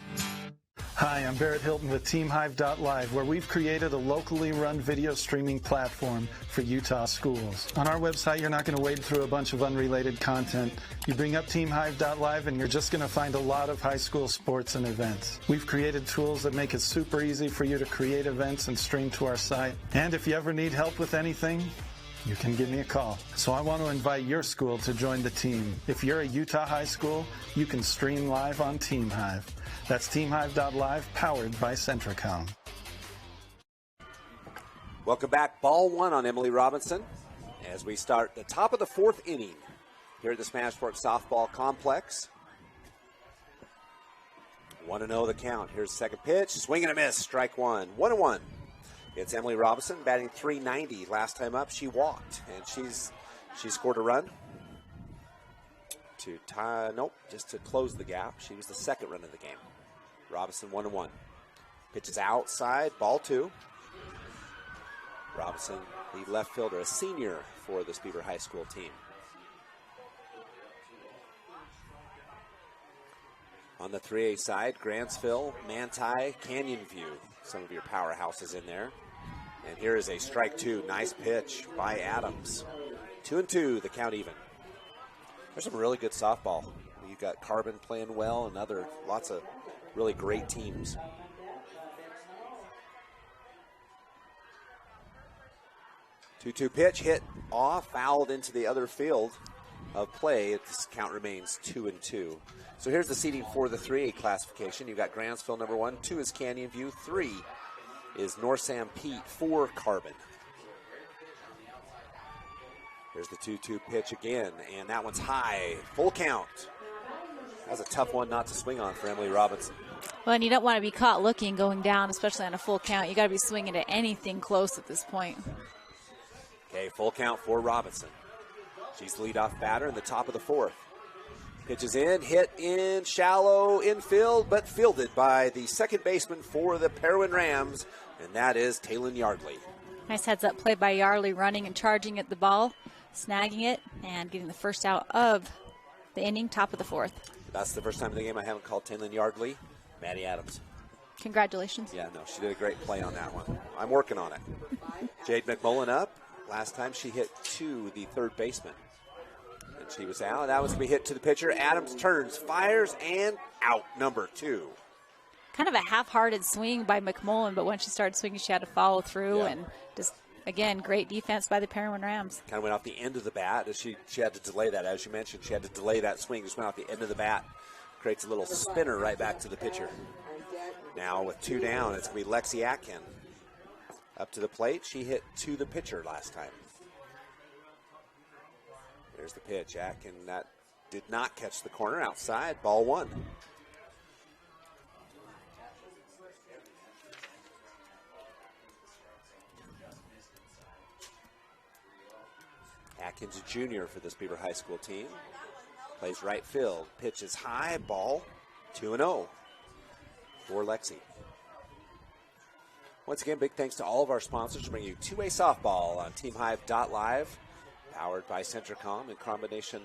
Hi, I'm Barrett Hilton with TeamHive.live, where we've created a locally run video streaming platform for Utah schools. On our website, you're not going to wade through a bunch of unrelated content. You bring up TeamHive.live and you're just going to find a lot of high school sports and events. We've created tools that make it super easy for you to create events and stream to our site. And if you ever need help with anything, you can give me a call. So I want to invite your school to join the team. If you're a Utah high school, you can stream live on TeamHive. That's TeamHive.live, powered by Centricom. Welcome back. Ball 1 on Emily Robinson as we start the top of the 4th inning here at the Spanish Fork Softball Complex. 1-0 the count. Here's the second pitch. Swing and a miss. Strike 1. 1-1. It's Emily Robinson batting .390. Last time up, she walked, and she scored a run to tie. Nope, just to close the gap. She was the second run of the game. Robinson 1-1. Pitches outside, ball 2. Robinson, the left fielder, a senior for this Beaver High School team. On the 3A side, Grantsville, Manti, Canyon View. Some of your powerhouses in there. And here is a strike 2. Nice pitch by Adams. 2-2, the count even. There's some really good softball. You've got Carbon playing well and lots of really great teams. 2-2 pitch, hit off, fouled into the other field of play. This count remains 2-2. So here's the seeding for the 3A classification. You've got Grantsville number 1, 2 is Canyon View, 3 is North Sam Pete, 4 Carbon. Here's the 2-2 pitch again, and that one's high, full count. That was a tough one not to swing on for Emily Robinson. Well, and you don't want to be caught looking going down, especially on a full count. You got to be swinging at anything close at this point. Okay, full count for Robinson. She's the leadoff batter in the top of the 4th. Pitches in, hit in shallow infield, but fielded by the second baseman for the Parowan Rams, and that is Taylon Yardley. Nice heads-up play by Yardley, running and charging at the ball, snagging it, and getting the first out of the inning, top of the 4th. That's the first time in the game I haven't called Taylon Yardley Maddie Adams. Congratulations. Yeah, no, she did a great play on that one. I'm working on it. Jade McMullen up. Last time she hit to the third baseman. And she was out. That was going to be hit to the pitcher. Adams turns, fires, and out, number 2. Kind of a half-hearted swing by McMullen, but when she started swinging, she had to follow through. And just, again, great defense by the Parowan Rams. Kind of went off the end of the bat. She had to delay that. As you mentioned, she had to delay that swing. Just went off the end of the bat. Creates a little spinner right back to the pitcher. Now with 2 down, it's going to be Lexi Atkin. Up to the plate. She hit to the pitcher last time. There's the pitch. Atkin, that did not catch the corner outside. Ball 1. Atkins, a junior for this Beaver High School team. Plays right field. Pitch is high. Ball 2-0 for Lexi. Once again, big thanks to all of our sponsors for bringing you two-way softball on TeamHive.live, powered by Centricom in combination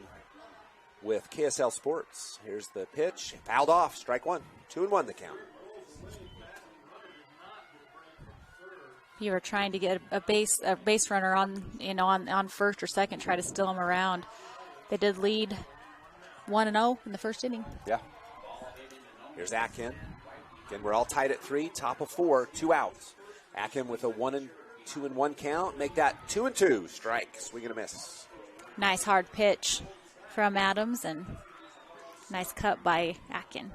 with KSL Sports. Here's the pitch. Fouled off. Strike 1. 2-1 the count. You were trying to get a base runner on first or second, try to steal him around. They did lead 1-0 in the first inning. Yeah. Here's Atkin. Again, we're all tied at 3, top of 4, 2 outs. Atkin with a 1-2-1 count. Make that 2-2. Strike. Swing and a miss. Nice hard pitch from Adams and nice cut by Atkin.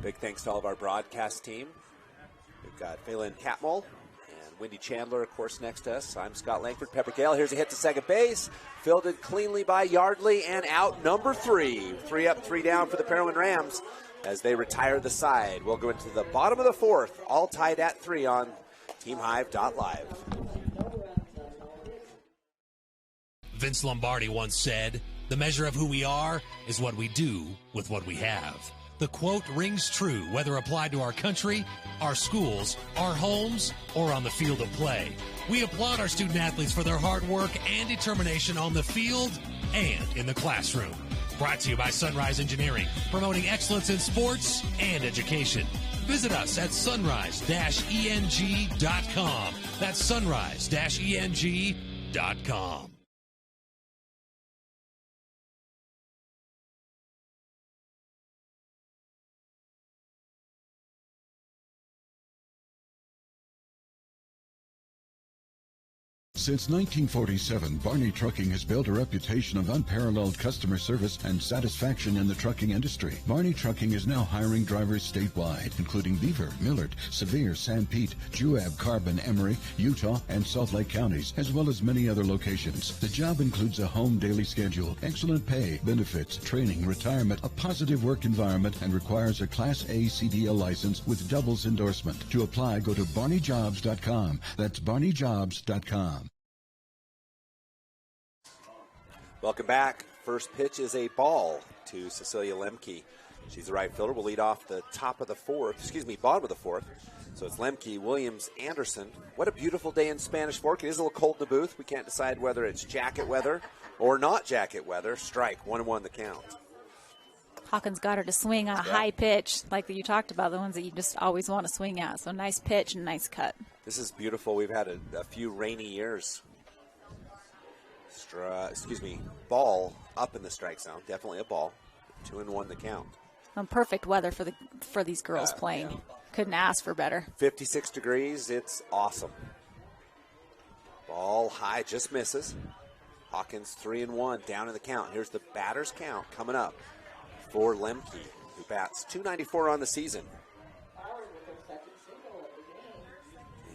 Big thanks to all of our broadcast team. We've got Phelan Catmull and Wendy Chandler, of course, next to us. I'm Scott Langford. Pepper Gale. Here's a hit to second base. Fielded cleanly by Yardley, and out number 3. 3 up, 3 down for the Parowan Rams as they retire the side. We'll go into the bottom of the 4th, all tied at 3 on TeamHive.live. Vince Lombardi once said, "The measure of who we are is what we do with what we have." The quote rings true whether applied to our country, our schools, our homes, or on the field of play. We applaud our student athletes for their hard work and determination on the field and in the classroom. Brought to you by Sunrise Engineering, promoting excellence in sports and education. Visit us at sunrise-eng.com. That's sunrise-eng.com. Since 1947, Barney Trucking has built a reputation of unparalleled customer service and satisfaction in the trucking industry. Barney Trucking is now hiring drivers statewide, including Beaver, Millard, Sevier, San Pete, Juab, Carbon, Emery, Utah, and Salt Lake counties, as well as many other locations. The job includes a home daily schedule, excellent pay, benefits, training, retirement, a positive work environment, and requires a Class A CDL license with doubles endorsement. To apply, go to barneyjobs.com. That's barneyjobs.com. Welcome back. First pitch is a ball to Cecilia Lemke. She's the right fielder. Will lead off the bottom of the 4th. So it's Lemke, Williams, Anderson. What a beautiful day in Spanish Fork. It is a little cold in the booth. We can't decide whether it's jacket weather or not jacket weather. Strike, 1-1 the count. Hawkins got her to swing on a high pitch, like you talked about, the ones that you just always want to swing at. So nice pitch and nice cut. This is beautiful. We've had a few rainy years. Ball up in the strike zone. Definitely a ball. 2-1 the count. Perfect weather for these girls playing. Yeah. Couldn't ask for better. 56 degrees. It's awesome. Ball high, just misses. Hawkins 3-1 down in the count. Here's the batter's count coming up for Lemke, who bats .294 on the season.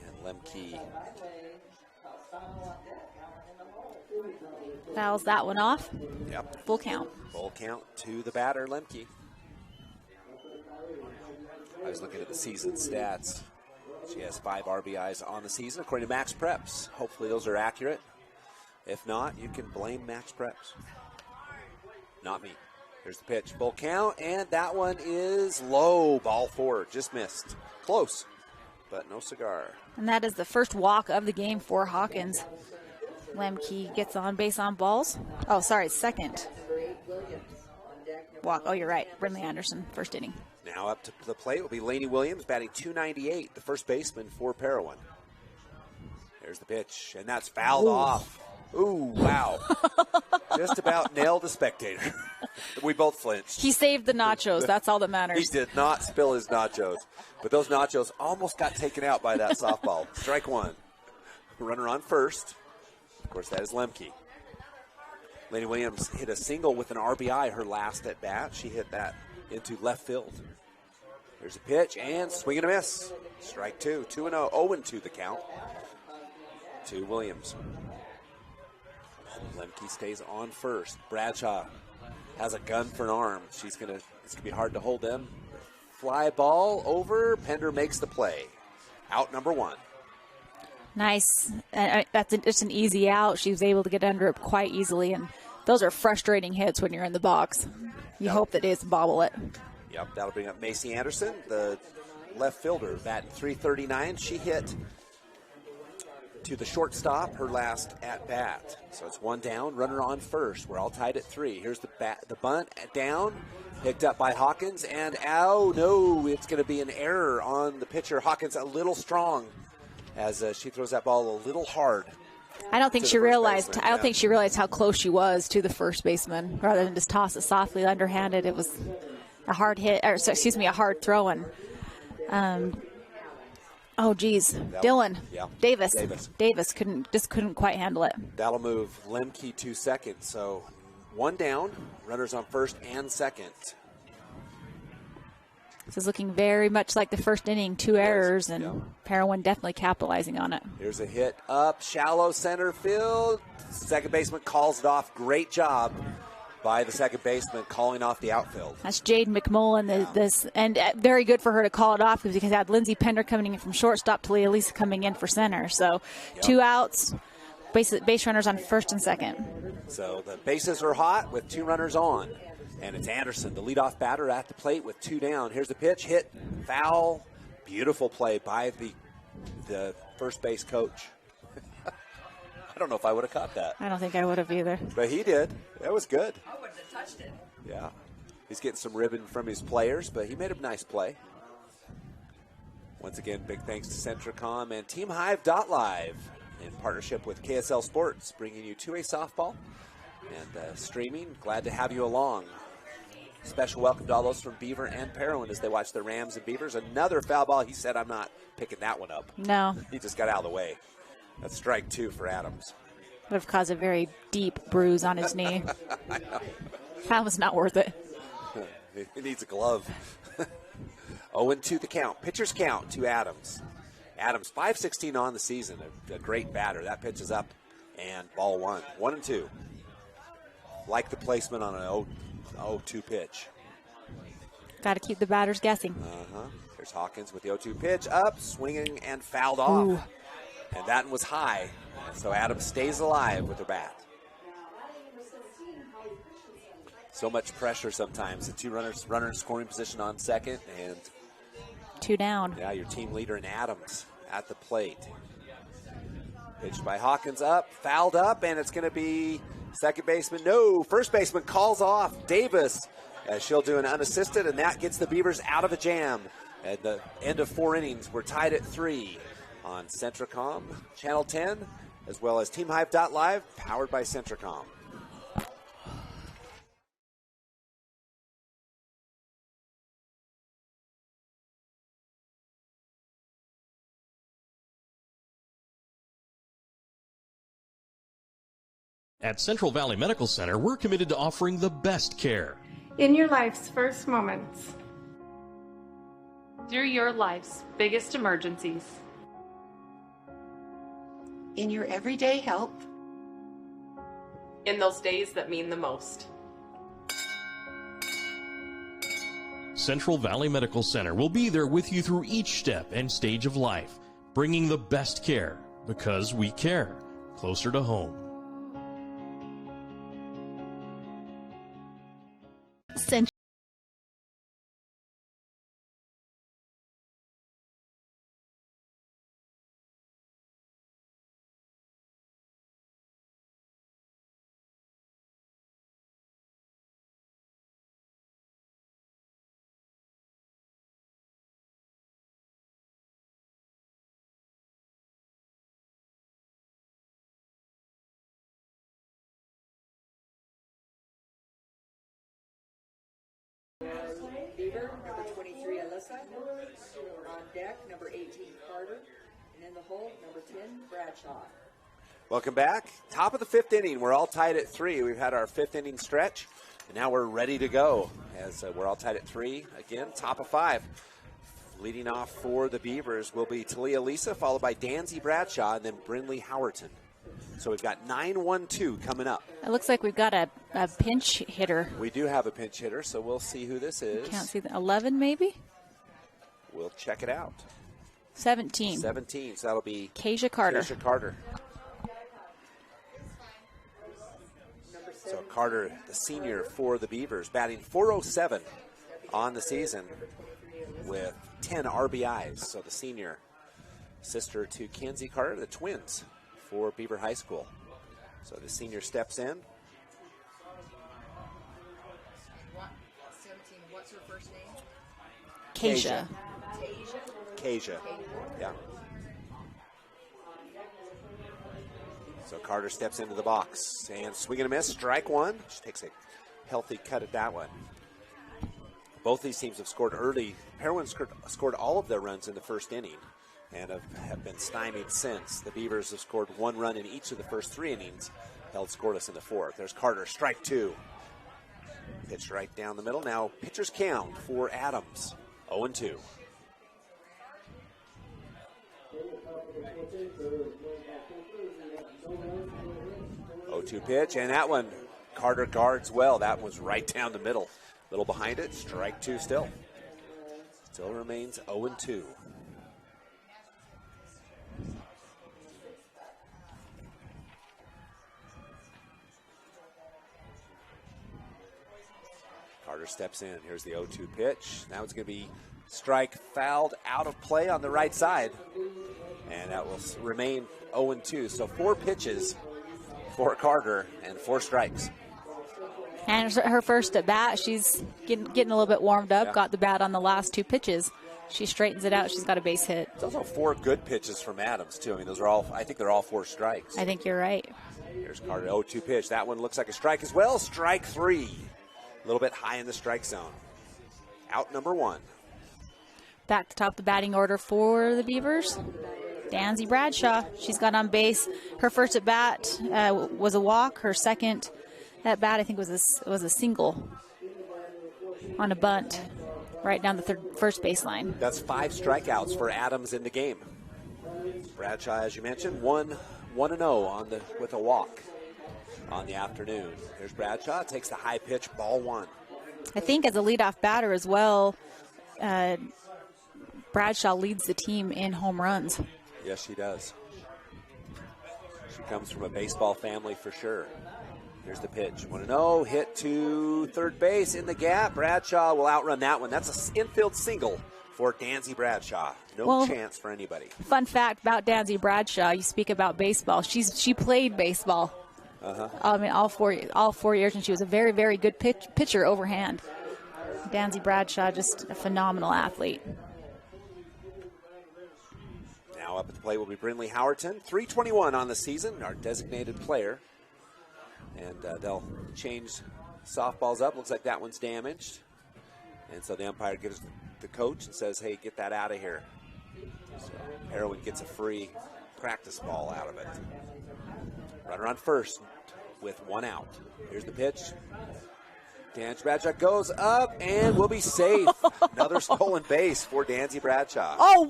And Lemke fouls that one off. Yep. Full count. Full count to the batter, Lemke. I was looking at the season stats. She has 5 RBIs on the season, according to Max Preps. Hopefully those are accurate. If not, you can blame Max Preps. Not me. Here's the pitch. Full count, and that one is low. Ball 4. Just missed. Close, but no cigar. And that is the first walk of the game for Hawkins. Lemke gets on base on balls. Oh, sorry, second walk. Oh, you're right. Brinley Anderson, first inning. Now up to the plate will be Lainey Williams, batting .298, the first baseman for Parowan. There's the pitch, and that's fouled off. Ooh, wow. Just about nailed the spectator. We both flinched. He saved the nachos. That's all that matters. He did not spill his nachos. But those nachos almost got taken out by that softball. Strike 1. Runner on first. Of course, that is Lemke. Lainey Williams hit a single with an RBI her last at bat. She hit that into left field. There's a pitch and swing and a miss. Strike two. 2-0. 0-2 the count to Williams. Lemke stays on first. Bradshaw has a gun for an arm. It's gonna be hard to hold them. Fly ball over. Pender makes the play. Out number one. Nice. That's just an easy out. She was able to get under it quite easily, and those are frustrating hits when you're in the box. You hope that it's bobble it. Yep, that'll bring up Macy Anderson, the left fielder, batting .339. She hit to the shortstop her last at bat. So it's one down, runner on first. We're all tied at 3. Here's the bunt down, picked up by Hawkins, and no, it's going to be an error on the pitcher. Hawkins a little strong as she throws that ball a little hard. I don't think she realized. I don't think she realized how close she was to the first baseman. Rather than just toss it softly, underhanded, it was a hard hit, or excuse me, a hard throw. And Dylan Davis couldn't quite handle it. That'll move Lemke to second. So one down, runners on first and second. This is looking very much like the first inning, 2 errors, and Parowan definitely capitalizing on it. Here's a hit up, shallow center field. Second baseman calls it off. Great job by the second baseman calling off the outfield. That's Jade McMullen, and very good for her to call it off because you had Lindsay Pender coming in from shortstop to Leah Lisa coming in for center. So 2 outs, base runners on first and second. So the bases are hot with 2 runners on. And it's Anderson, the leadoff batter, at the plate with 2 down. Here's the pitch, hit, foul. Beautiful play by the first base coach. I don't know if I would have caught that. I don't think I would have either. But he did. That was good. I wouldn't have touched it. Yeah. He's getting some ribbon from his players, but he made a nice play. Once again, big thanks to Centricom and TeamHive.live in partnership with KSL Sports, bringing you 2A softball and streaming. Glad to have you along. Special welcome to all those from Beaver and Parowan as they watch the Rams and Beavers. Another foul ball. He said, I'm not picking that one up. No. He just got out of the way. That's strike 2 for Adams. Would have caused a very deep bruise on his knee. I know. That was not worth it. He needs a glove. 0-2 the count. Pitcher's count to Adams. Adams, 5-16 on the season. A great batter. That pitch is up and ball 1. 1-2. Like the placement on an 0-2 pitch. Got to keep the batters guessing. There's Hawkins with the 0-2 pitch. Up, swinging, and fouled off. Ooh. And that one was high. So Adams stays alive with the bat. So much pressure sometimes. The 2 runners, runner in scoring position on second. And 2 down. Yeah, your team leader in Adams at the plate. Pitched by Hawkins up, fouled up, and it's going to be second baseman. No, first baseman calls off Davis as she'll do an unassisted, and that gets the Beavers out of a jam. At the end of 4 innings, we're tied at 3 on Centricom, Channel 10, as well as TeamHive.live, powered by Centricom. At Central Valley Medical Center, we're committed to offering the best care. In your life's first moments. Through your life's biggest emergencies. In your everyday help. In those days that mean the most. Central Valley Medical Center will be there with you through each step and stage of life, bringing the best care because we care. Closer to home. Beaver, number 23, Alyssa. On deck, number 18, Carter. And in the hole, number 10, Bradshaw. Welcome back. Top of the 5th inning. We're all tied at 3. We've had our 5th inning stretch, and now we're ready to go as we're all tied at 3. Again, top of 5. Leading off for the Beavers will be Talia Lisa, followed by Danzy Bradshaw, and then Brindley Howerton. So we've got 9-1-2 coming up. It looks like we've got a pinch hitter. We do have a pinch hitter, so we'll see who this is. Can't see the 11 maybe? We'll check it out. 17. 17, so that'll be Kasia Carter. Kasia Carter. So Carter, the senior for the Beavers, batting .407 on the season with 10 RBIs. So the senior, sister to Kenzie Carter, the twins for Beaver High School. So the senior steps in. 17, what's her first name? Kasia. Kasia, yeah. So Carter steps into the box and swing and a miss, strike one. She takes a healthy cut at that one. Both these teams have scored early. Parowan scored all of their runs in the first inning and have been stymied since. The Beavers have scored one run in each of the first 3 innings, held scoreless in the 4th. There's Carter, strike 2. Pitch right down the middle. Now pitcher's count for Adams, 0-2. 0-2 pitch, and that one Carter guards well. That was right down the middle. A little behind it, strike 2 still. Still remains 0-2. Carter steps in. Here's the 0-2 pitch. Now it's going to be strike fouled out of play on the right side. And that will remain 0-2. So 4 pitches for Carter and 4 strikes. And her first at bat, she's getting a little bit warmed up, got the bat on the last 2 pitches. She straightens it out. She's got a base hit. It's also 4 good pitches from Adams, too. I mean, those are all, I think they're all 4 strikes. I think you're right. Here's Carter, 0-2 pitch. That one looks like a strike as well. Strike 3. A little bit high in the strike zone. Out number 1. Back to top the batting order for the Beavers. Danzy Bradshaw. She's got on base. Her first at bat was a walk. Her second at bat, I think, was a single on a bunt right down the first baseline. That's 5 strikeouts for Adams in the game. Bradshaw, as you mentioned, 1-0 with a walk on the afternoon. Here's Bradshaw, takes the high pitch, ball 1. I think as a leadoff batter as well, Bradshaw leads the team in home runs. Yes, she does. She comes from a baseball family for sure. Here's the pitch. 1-0, hit to third base in the gap. Bradshaw will outrun that one. That's an infield single for Danzy Bradshaw. No chance for anybody. Fun fact about Danzy Bradshaw, you speak about baseball. She played baseball. I mean, all four years, and she was a very, very good pitcher overhand. Danzy Bradshaw, just a phenomenal athlete. Now up at the plate will be Brindley Howerton. 321 on the season, our designated player. And they'll change softballs up. Looks like that one's damaged. And so the umpire gives the coach and says, hey, get that out of here. So Parowan gets a free practice ball out of it. Runner on first with 1 out. Here's the pitch. Danzy Bradshaw goes up and will be safe. Another stolen base for Danzy Bradshaw. Oh,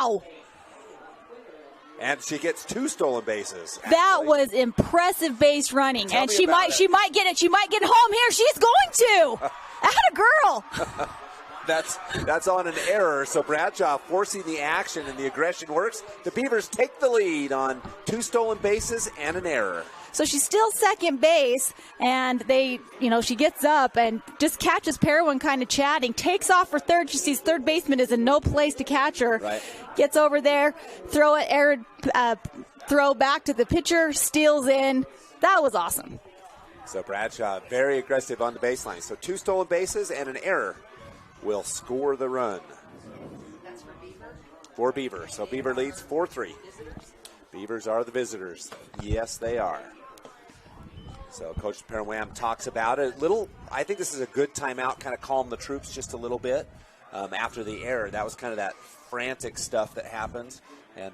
wow! And she gets 2 stolen bases. That was impressive base running. Tell and me she about might get it. She might get home here. She's going to. Atta girl. That's on an error. So Bradshaw forcing the action and the aggression works. The Beavers take the lead on 2 stolen bases and an error. So she's still second base, and she gets up and just catches Parowan kind of chatting, takes off for third. She sees third baseman is in no place to catch her. Right. Gets over there, throw back to the pitcher, steals in. That was awesome. So Bradshaw very aggressive on the baseline. So 2 stolen bases and an error will score the run. That's for Beaver? For Beaver. So Beaver leads 4-3. Beavers are the visitors. Yes, they are. So Coach Parowan talks about it. I think this is a good timeout, kind of calm the troops just a little bit after the error. That was kind of that frantic stuff that happens. And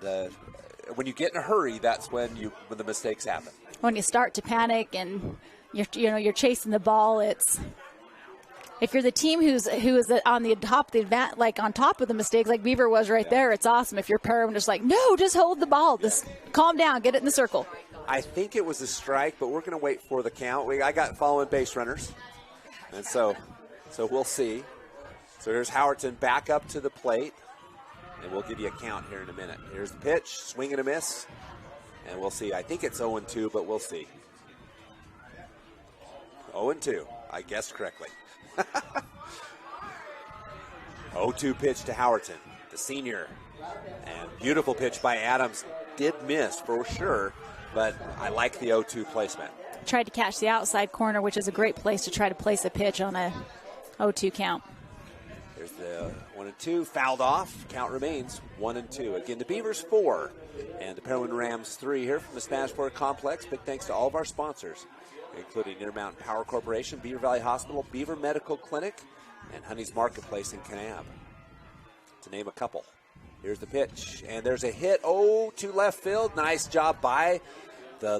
when you get in a hurry, that's when the mistakes happen. When you start to panic and you're chasing the ball, it's If you're the team who is on the top of the like on top of the mistakes, like Beaver was right there, it's awesome. If you're Parowan, just like, no, just hold the ball, just calm down, get it in the circle. I think it was a strike, but we're going to wait for the count. I got following base runners, and so we'll see. So here's Howerton back up to the plate, and we'll give you a count here in a minute. Here's the pitch, swing and a miss, and we'll see. I think it's 0-2, but we'll see. 0-2, I guessed correctly. 0-2 pitch to Howerton, the senior. And beautiful pitch by Adams. Did miss for sure, but I like the 0-2 placement. Tried to catch the outside corner, which is a great place to try to place a pitch on a 0-2 count. There's the 1-2, fouled off. Count remains 1-2. Again, the Beavers 4 and the Parowan Rams 3 here from the Spanish Fort Complex. Big thanks to all of our sponsors, including Intermountain Power Corporation, Beaver Valley Hospital, Beaver Medical Clinic, and Honey's Marketplace in Kanab, to name a couple. Here's the pitch, and there's a hit. To left field. Nice job by the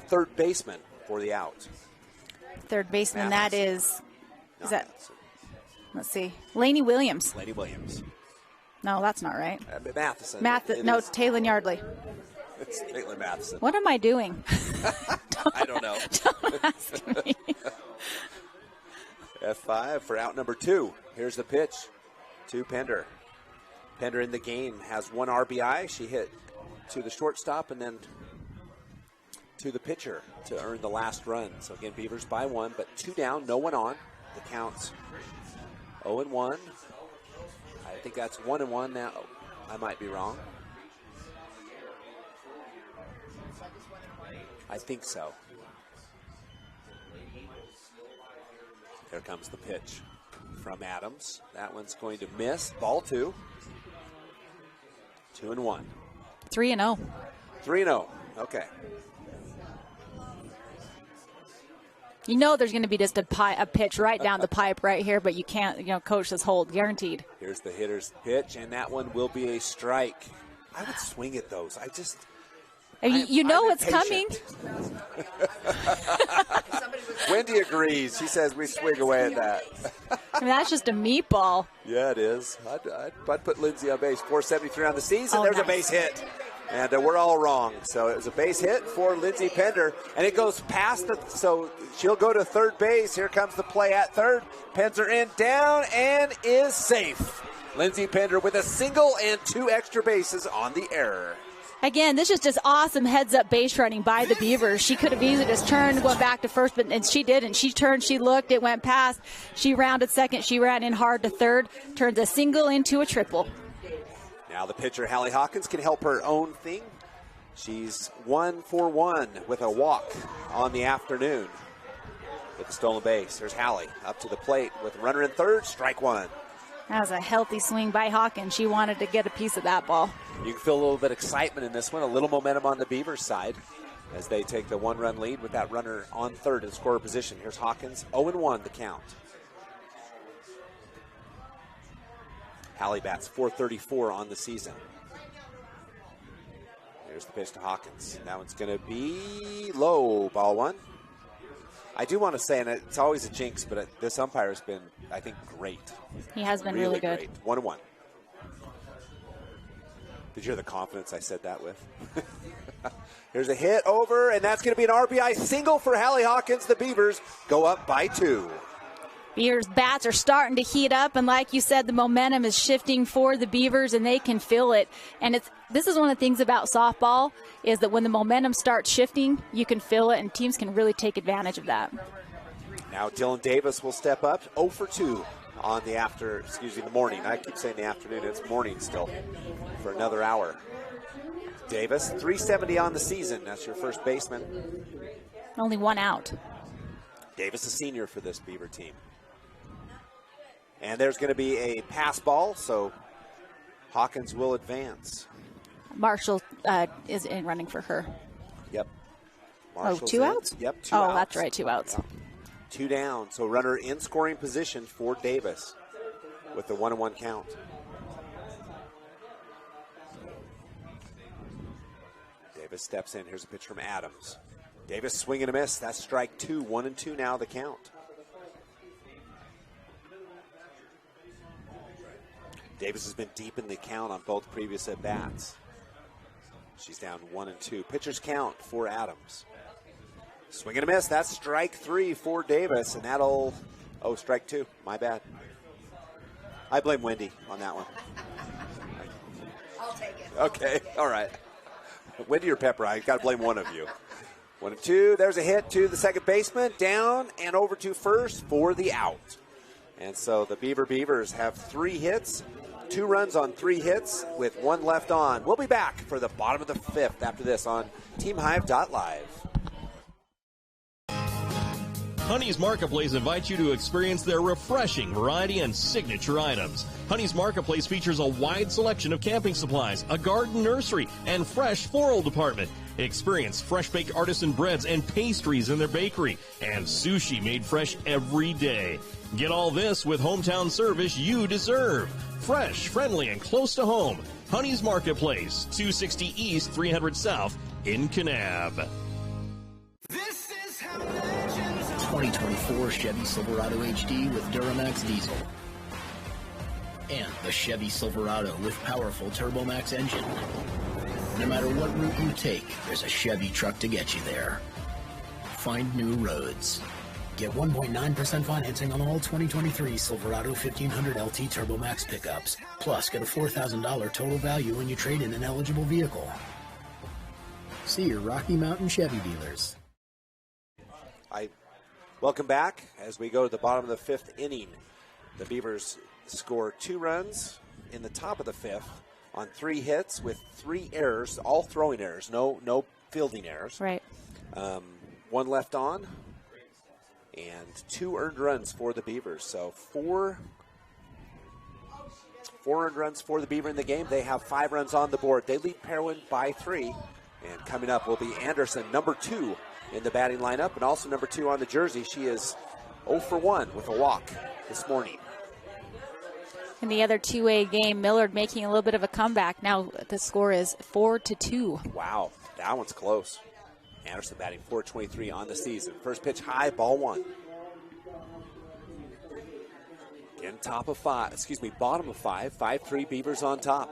third baseman for the out. Third baseman, Matheson. let's see, Laney Williams. Laney Williams. No, that's not right. Matheson. No, it's Taylon Yardley. It's Caitlin Matheson. What am I doing? I don't know. Don't ask me. F5 for out number 2. Here's the pitch to Pender. Pender in the game has 1 RBI. She hit to the shortstop and then to the pitcher to earn the last run. So again, Beavers by 1, but 2 down, no one on. The count's 0-1. I think that's 1-1 now. I might be wrong. I think so. Here comes the pitch from Adams. That one's going to miss. Ball 2. 2-1. 3-0. 3-0. Okay. You know there's going to be just a pitch right down the pipe right here, but you can't, coach says hold, guaranteed. Here's the hitter's pitch, and that one will be a strike. I would swing at those. You know it's coming. Wendy agrees. She says we swing away at that. I mean, that's just a meatball. Yeah, it is. I'd put Lindsay on base. 473 on the season. There's nice. A base hit. And we're all wrong. So it was a base hit for Lindsay Pender. And it goes past so she'll go to third base. Here comes the play at third. Pens her in, down, and is safe. Lindsay Pender with a single and 2 extra bases on the error. Again, this is just awesome heads-up base running by the Beavers. She could have easily just turned, went back to first, and she didn't. She turned, she looked, it went past. She rounded second, she ran in hard to third, turns a single into a triple. Now the pitcher, Hallie Hawkins, can help her own thing. She's 1 for 1 with a walk on the afternoon with a stolen base. There's Hallie up to the plate with a runner in third, strike 1. That was a healthy swing by Hawkins. She wanted to get a piece of that ball. You can feel a little bit of excitement in this one, a little momentum on the Beavers side as they take the 1-run lead with that runner on third in scorer position. Here's Hawkins, 0-1 the count. Hallie bats .434 on the season. Here's the pitch to Hawkins. That one's going to be low, ball 1. I do want to say, and it's always a jinx, but this umpire has been, I think, great. He has been really good. Great. 1-1. Did you hear the confidence I said that with? Here's a hit over, and that's going to be an RBI single for Hallie Hawkins. The Beavers go up by 2. Beavers bats are starting to heat up, and like you said, the momentum is shifting for the Beavers, and they can feel it. And this is one of the things about softball is that when the momentum starts shifting, you can feel it, and teams can really take advantage of that. Now Dylan Davis will step up, 0 for 2 on the morning. I keep saying the afternoon, it's morning still for another hour. Davis, 370 on the season. That's your first baseman. Only 1 out. Davis, a senior for this Beaver team. And there's going to be a pass ball, so Hawkins will advance. Marshall is in running for her. Yep. Marshall's 2 outs? Yep, 2 outs. Oh, that's right, 2 outs. Yeah. 2 down, so runner in scoring position for Davis with the 1-1 count. Davis steps in. Here's a pitch from Adams. Davis swing and a miss. That's strike 2. 1-2 now the count. Davis has been deep in the count on both previous at-bats. She's down 1-2. Pitcher's count for Adams. Swing and a miss. That's strike 3 for Davis, and that'll, strike 2. My bad. I blame Wendy on that one. I'll take it. Okay, all right. Wendy or Pepper, I got to blame one of you. 1-2. There's a hit to the second baseman. Down and over to first for the out. And so the Beavers have 3 hits, 2 runs on 3 hits with 1 left on. We'll be back for the bottom of the 5th after this on TeamHive.live. Honey's Marketplace invites you to experience their refreshing variety and signature items. Honey's Marketplace features a wide selection of camping supplies, a garden nursery, and fresh floral department. Experience fresh-baked artisan breads and pastries in their bakery, and sushi made fresh every day. Get all this with hometown service you deserve. Fresh, friendly, and close to home. Honey's Marketplace, 260 East, 300 South in Kanab. 2024 Chevy Silverado HD with Duramax diesel. And the Chevy Silverado with powerful TurboMax engine. No matter what route you take, there's a Chevy truck to get you there. Find new roads. Get 1.9% financing on all 2023 Silverado 1500 LT TurboMax pickups. Plus, get a $4,000 total value when you trade in an eligible vehicle. See your Rocky Mountain Chevy dealers. Welcome back as we go to the bottom of the 5th inning. The Beavers score 2 runs in the top of the 5th on 3 hits with 3 errors, all throwing errors, no fielding errors. Right. 1 left on, and 2 earned runs for the Beavers. So 4 earned runs for the Beaver in the game. They have 5 runs on the board. They lead Parowan by 3. And coming up will be Anderson, number 2 in the batting lineup, and also number 2 on the jersey. She is 0 for 1 with a walk this morning. In the other 2A game, Millard making a little bit of a comeback. Now the score is 4-2. Wow, that one's close. Anderson batting .423 on the season. First pitch high, ball 1. Again, bottom of 5, 5-3 Beavers on top.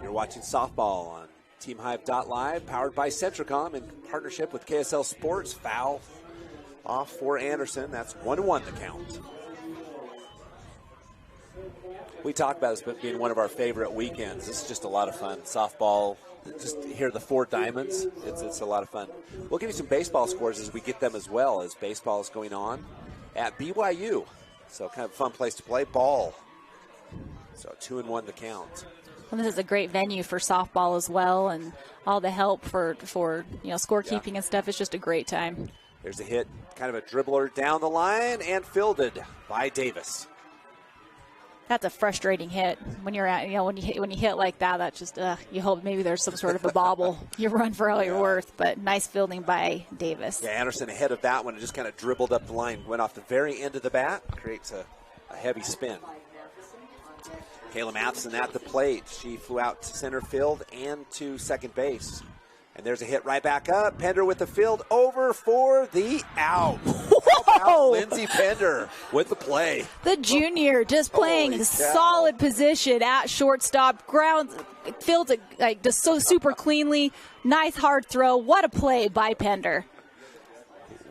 You're watching softball on TeamHive.live, powered by Centricom in partnership with KSL Sports. Foul off for Anderson. That's 1-1 the count. We talk about this being one of our favorite weekends. This is just a lot of fun. Softball, just hear the 4 diamonds. It's a lot of fun. We'll give you some baseball scores as we get them as well, as baseball is going on at BYU. So kind of a fun place to play ball. So 2-1 the count. Well, this is a great venue for softball as well, and all the help for scorekeeping and stuff. It's just a great time. There's a hit, kind of a dribbler down the line, and fielded by Davis. That's a frustrating hit when you're at, when you hit like that. That's just you hope maybe there's some sort of a bobble. You run for all you're worth, but nice fielding by Davis. Yeah, Anderson ahead of that one, and just kind of dribbled up the line, went off the very end of the bat, creates a heavy spin. Kayla Matheson at the plate. She flew out to center field and to second base. And there's a hit right back up. Pender with the field over for the out. Whoa! Lindsey Pender with the play. The junior just playing solid position at shortstop. Ground fields it like just so super cleanly. Nice hard throw. What a play by Pender.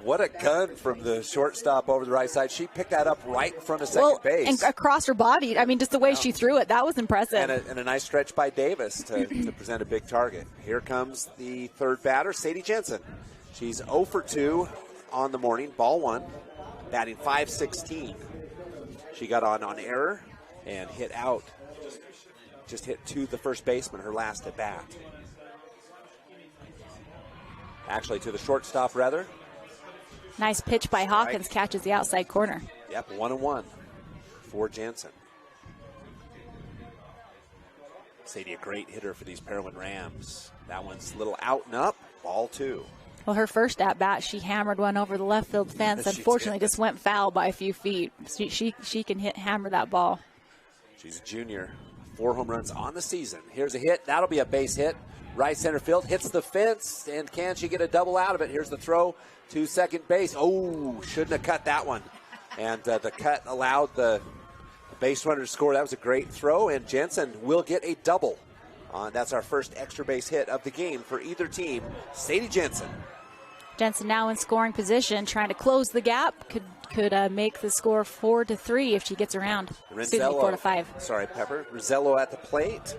What a gun from the shortstop over the right side. She picked that up right in front of second base. And across her body. I mean, just the way she threw it. That was impressive. And a nice stretch by Davis to present a big target. Here comes the third batter, Sadie Jensen. She's 0 for 2 on the morning, ball 1, batting .516. She got on error and hit out. Just hit to the first baseman, her last at bat. Actually, to the shortstop, rather. Nice pitch by Hawkins, catches the outside corner. Yep, 1-1 for Jansen. Sadie, a great hitter for these Parowan Rams. That one's a little out and up, ball 2. Well, her first at-bat, she hammered one over the left field fence. Unfortunately, just went foul by a few feet. She can hammer that ball. She's a junior. 4 home runs on the season. Here's a hit. That'll be a base hit. Right center field, hits the fence, and can she get a double out of it? Here's the throw to second base. Oh, shouldn't have cut that one. And the cut allowed the base runner to score. That was a great throw, and Jensen will get a double. That's our first extra base hit of the game for either team. Sadie Jensen. Jensen now in scoring position, trying to close the gap. Could make the score 4-3 if she gets around. Excuse me, 4-5. Sorry, Pepper. Rizzello at the plate.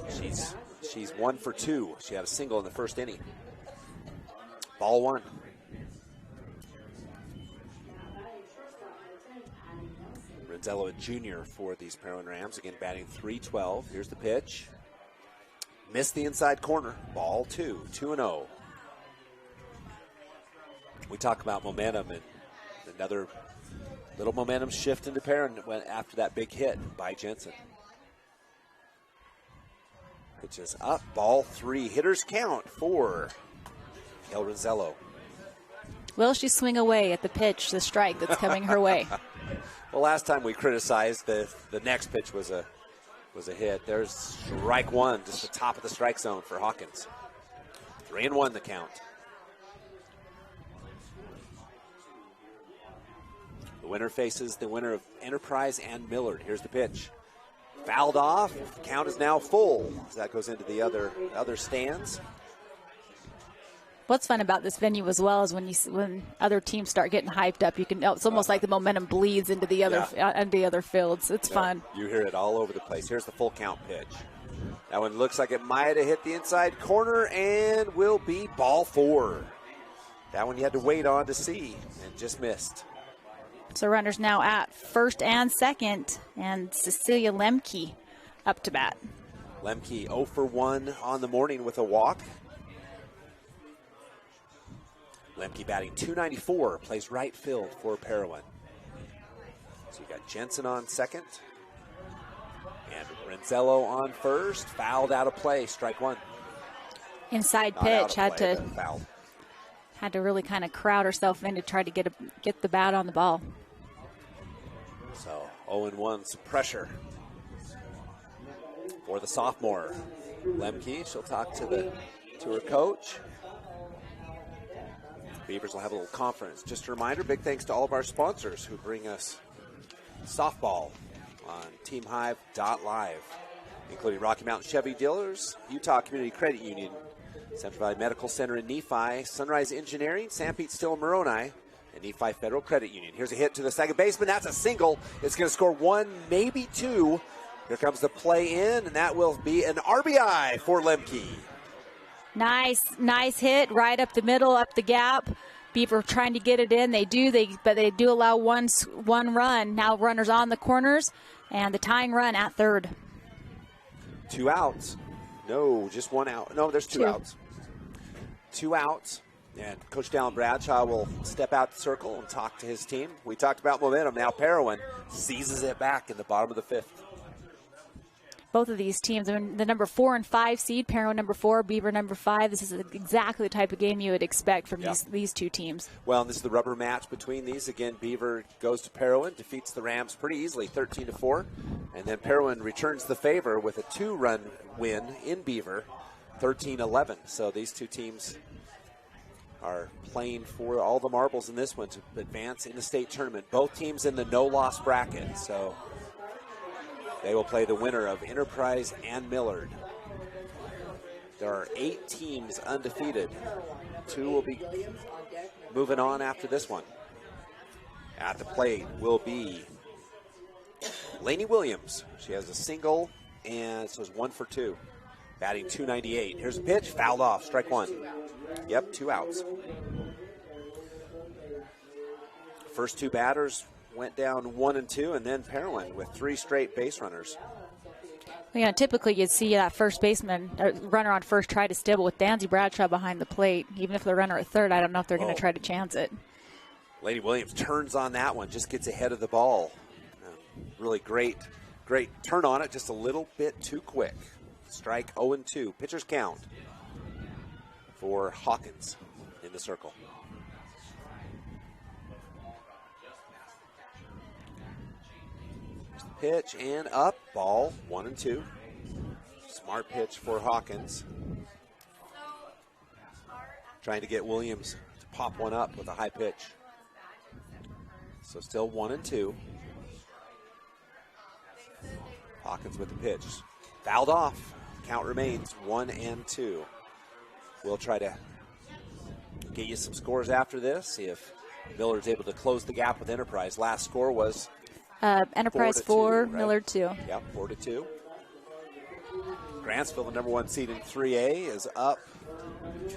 She's 1 for 2. She had a single in the first inning. Ball 1. Rizzello, a junior for these Parowan Rams. Again, batting .312. Here's the pitch. Missed the inside corner. Ball 2. 2-0. We talk about momentum, and another little momentum shift into Parowan after that big hit by Jensen. Pitch is up. Ball 3. Hitters count for El Rizzello. Will she swing away at the pitch, the strike that's coming her way? Well, last time we criticized the next pitch was a hit. There's strike 1, just the top of the strike zone for Hawkins. 3-1 the count. The winner faces the winner of Enterprise and Millard. Here's the pitch. Fouled off. Count is now full. So that goes into the other stands. What's fun about this venue as well is when other teams start getting hyped up, it's almost like the momentum bleeds into the other fields. It's fun. You hear it all over the place. Here's the full count pitch. That one looks like it might have hit the inside corner and will be ball 4. That one you had to wait on to see and just missed. So runners now at first and second, and Cecilia Lemke up to bat. Lemke 0 for 1 on the morning with a walk. Lemke batting .294, plays right field for Parowan. So you got Jensen on second, and Rizzello on first. Fouled out of play, strike 1. Inside pitch, had to really kind of crowd herself in to try to get the bat on the ball. So 0-1, some pressure for the sophomore. Lemke, she'll talk to her coach. Beavers will have a little conference. Just a reminder, big thanks to all of our sponsors who bring us softball on teamhive.live, including Rocky Mountain Chevy Dealers, Utah Community Credit Union, Central Valley Medical Center in Nephi, Sunrise Engineering, San Pete Steel in Moroni, and Nephi Federal Credit Union. Here's a hit to the second baseman. That's a single. It's going to score 1, maybe 2. Here comes the play in, and that will be an RBI for Lemke. Nice hit right up the middle, up the gap. Beaver trying to get it in. But they do allow one run. Now runners on the corners, and the tying run at third. 2 outs. No, just 1 out. No, there's 2 outs. 2 outs. And Coach Dallin Bradshaw will step out the circle and talk to his team. We talked about momentum. Now Parowan seizes it back in the bottom of the 5th. Both of these teams, the number 4 and 5 seed, Parowan number 4, Beaver number 5. This is exactly the type of game you would expect from these two teams. Well, and this is the rubber match between these. Again, Beaver goes to Parowan, defeats the Rams pretty easily, 13-4. And then Parowan returns the favor with a 2-run win in Beaver, 13-11. So these two teams are playing for all the marbles in this one to advance in the state tournament. Both teams in the no-loss bracket, so they will play the winner of Enterprise and Millard. There are 8 teams undefeated. 2 will be moving on after this one. At the plate will be Lainey Williams. She has a single, and so it's 1 for 2. Batting .298. Here's a pitch, fouled off, strike 1. Yep, 2 outs. First 2 batters went down 1 and 2, and then Parowan with 3 straight base runners. Yeah, typically you'd see that first baseman, runner on first, try to stibble with Danzy Bradshaw behind the plate. Even if the runner at third, I don't know if they're going to try to chance it. Lady Williams turns on that one, just gets ahead of the ball. Really great turn on it, just a little bit too quick. Strike 0-2. Pitchers count for Hawkins in the circle. Pitch and up, ball 1-2. Smart pitch for Hawkins. Trying to get Williams to pop one up with a high pitch. So still 1-2. Hawkins with the pitch. Fouled off. Count remains 1-2. We'll try to get you some scores after this. See if Millard's able to close the gap with Enterprise. Last score was Enterprise 4, right? Millard 2. Yep, 4-2. Grantsville, the number 1 seed in 3A, is up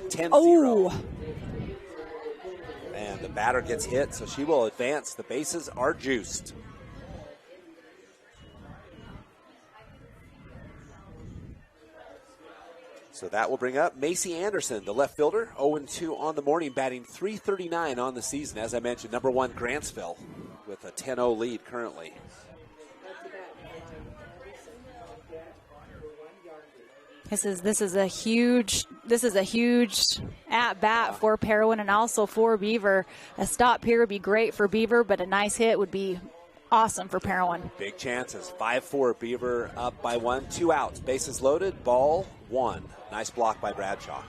10-0. Oh! And the batter gets hit, so she will advance. The bases are juiced. So that will bring up Macy Anderson, the left fielder, 0-2 on the morning, batting .339 on the season. As I mentioned, number 1 Grantsville with a 10-0 lead currently. This is a huge at bat for Parowan and also for Beaver. A stop here would be great for Beaver, but a nice hit would be awesome for Parowan. Big chances. 5-4 Beaver up by 1, 2 outs. Bases loaded. Ball 1. Nice block by Bradshaw.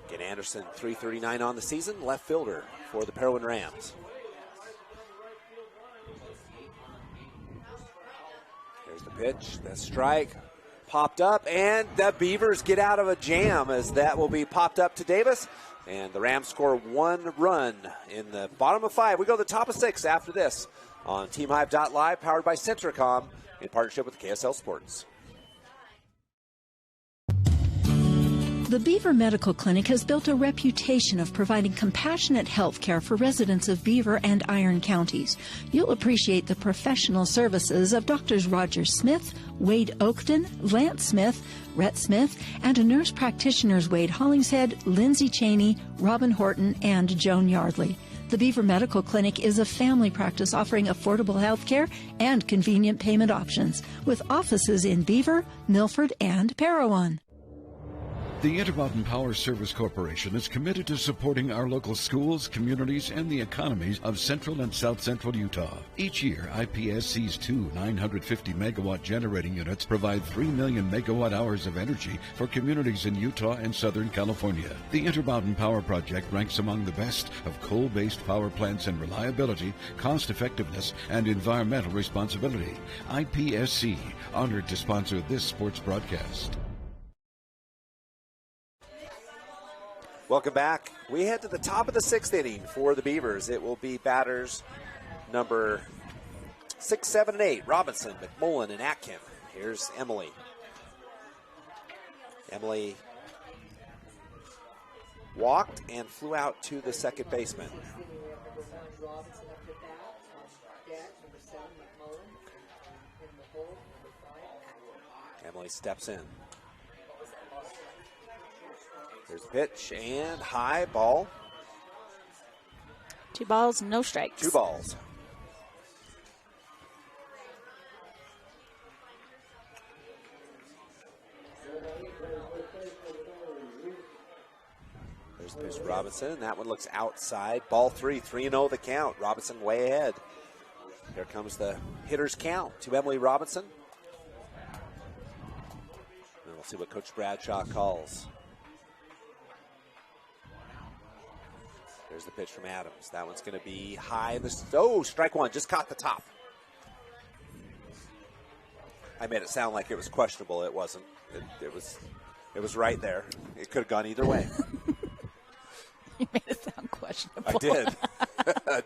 Again, Anderson, .339 on the season. Left fielder for the Parowan Rams. Here's the pitch. The strike popped up, and the Beavers get out of a jam as that will be popped up to Davis. And the Rams score 1 run in the bottom of 5. We go to the top of 6 after this on TeamHive.live, powered by Centricom in partnership with KSL Sports. The Beaver Medical Clinic has built a reputation of providing compassionate health care for residents of Beaver and Iron counties. You'll appreciate the professional services of Drs. Roger Smith, Wade Oakton, Lance Smith, Rhett Smith, and nurse practitioners Wade Hollingshead, Lindsay Cheney, Robin Horton, and Joan Yardley. The Beaver Medical Clinic is a family practice offering affordable health care and convenient payment options, with offices in Beaver, Milford, and Parowan. The Intermountain Power Service Corporation is committed to supporting our local schools, communities, and the economies of central and south central Utah. Each year, IPSC's 2 950-megawatt generating units provide 3 million megawatt hours of energy for communities in Utah and Southern California. The Intermountain Power Project ranks among the best of coal-based power plants in reliability, cost-effectiveness, and environmental responsibility. IPSC, honored to sponsor this sports broadcast. Welcome back. We head to the top of the 6th inning for the Beavers. It will be batters number 6, 7, and 8. Robinson, McMullen, and Atkin. Here's Emily. Emily walked and flew out to the second baseman. Emily steps in. There's the pitch, and high ball. 2 balls, no strikes. 2 balls. There's the pitch to Robinson, and that one looks outside. Ball 3, 3-0 the count. Robinson way ahead. Here comes the hitter's count to Emily Robinson. And we'll see what Coach Bradshaw calls. There's the pitch from Adams. That one's going to be high. Strike 1, just caught the top. I made it sound like it was questionable. It wasn't. It was right there. It could have gone either way. You made it sound questionable. I did.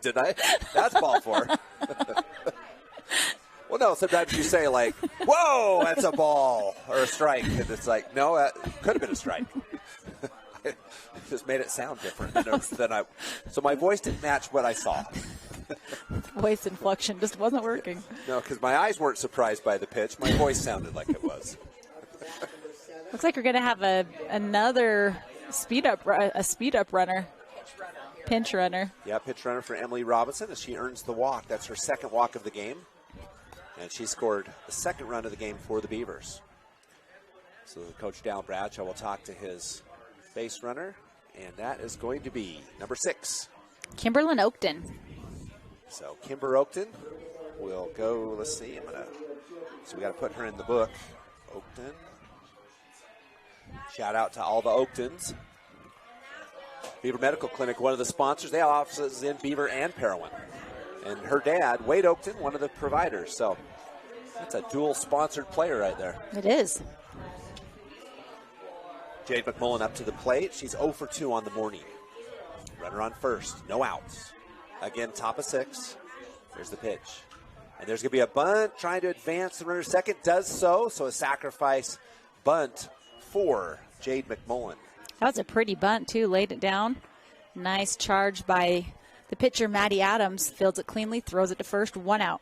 Did I? That's ball 4. Well, no, sometimes you say like, whoa, that's a ball or a strike. And it's like, no, that could have been a strike. It just made it sound different than I. So my voice didn't match what I saw. Voice inflection just wasn't working. No, because my eyes weren't surprised by the pitch. My voice sounded like it was. Looks like we're going to have another speed up runner. Pinch runner. Yeah, pinch runner for Emily Robinson as she earns the walk. That's her second walk of the game. And she scored the second run of the game for the Beavers. So the coach Dal Bradshaw will talk to his base runner, and that is going to be number 6. Kimberlyn Oakton. So Kimber Oakton will go, let's see, so we got to put her in the book. Oakton. Shout out to all the Oaktons. Beaver Medical Clinic, one of the sponsors. They have offices in Beaver and Parowan. and her dad, Wade Oakton, one of the providers. So that's a dual-sponsored player right there. It is. Jade McMullen up to the plate. She's 0 for 2 on the morning. Runner on first, no outs. Again, top of 6. There's the pitch. And there's going to be a bunt trying to advance. The runner second does so. So a sacrifice bunt for Jade McMullen. That was a pretty bunt, too. Laid it down. Nice charge by the pitcher, Maddie Adams. Fields it cleanly, throws it to first, 1 out.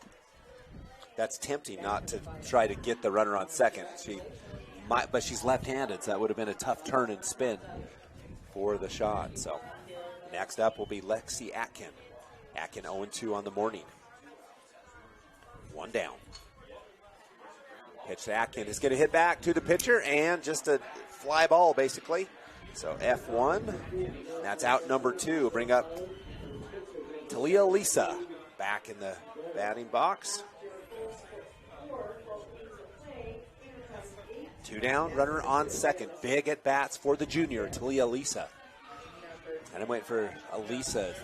That's tempting not to try to get the runner on second. But she's left-handed, so that would have been a tough turn and spin for the shot. So next up will be Lexi Atkin. Atkin 0-2 on the morning. 1 down. Pitch to Atkin is going to hit back to the pitcher, and just a fly ball, basically. So F1, that's out number 2. Bring up Talia Lisa back in the batting box. 2 down, runner on second. Big at bats for the junior, Talia Lisa. And I'm waiting for Elisa.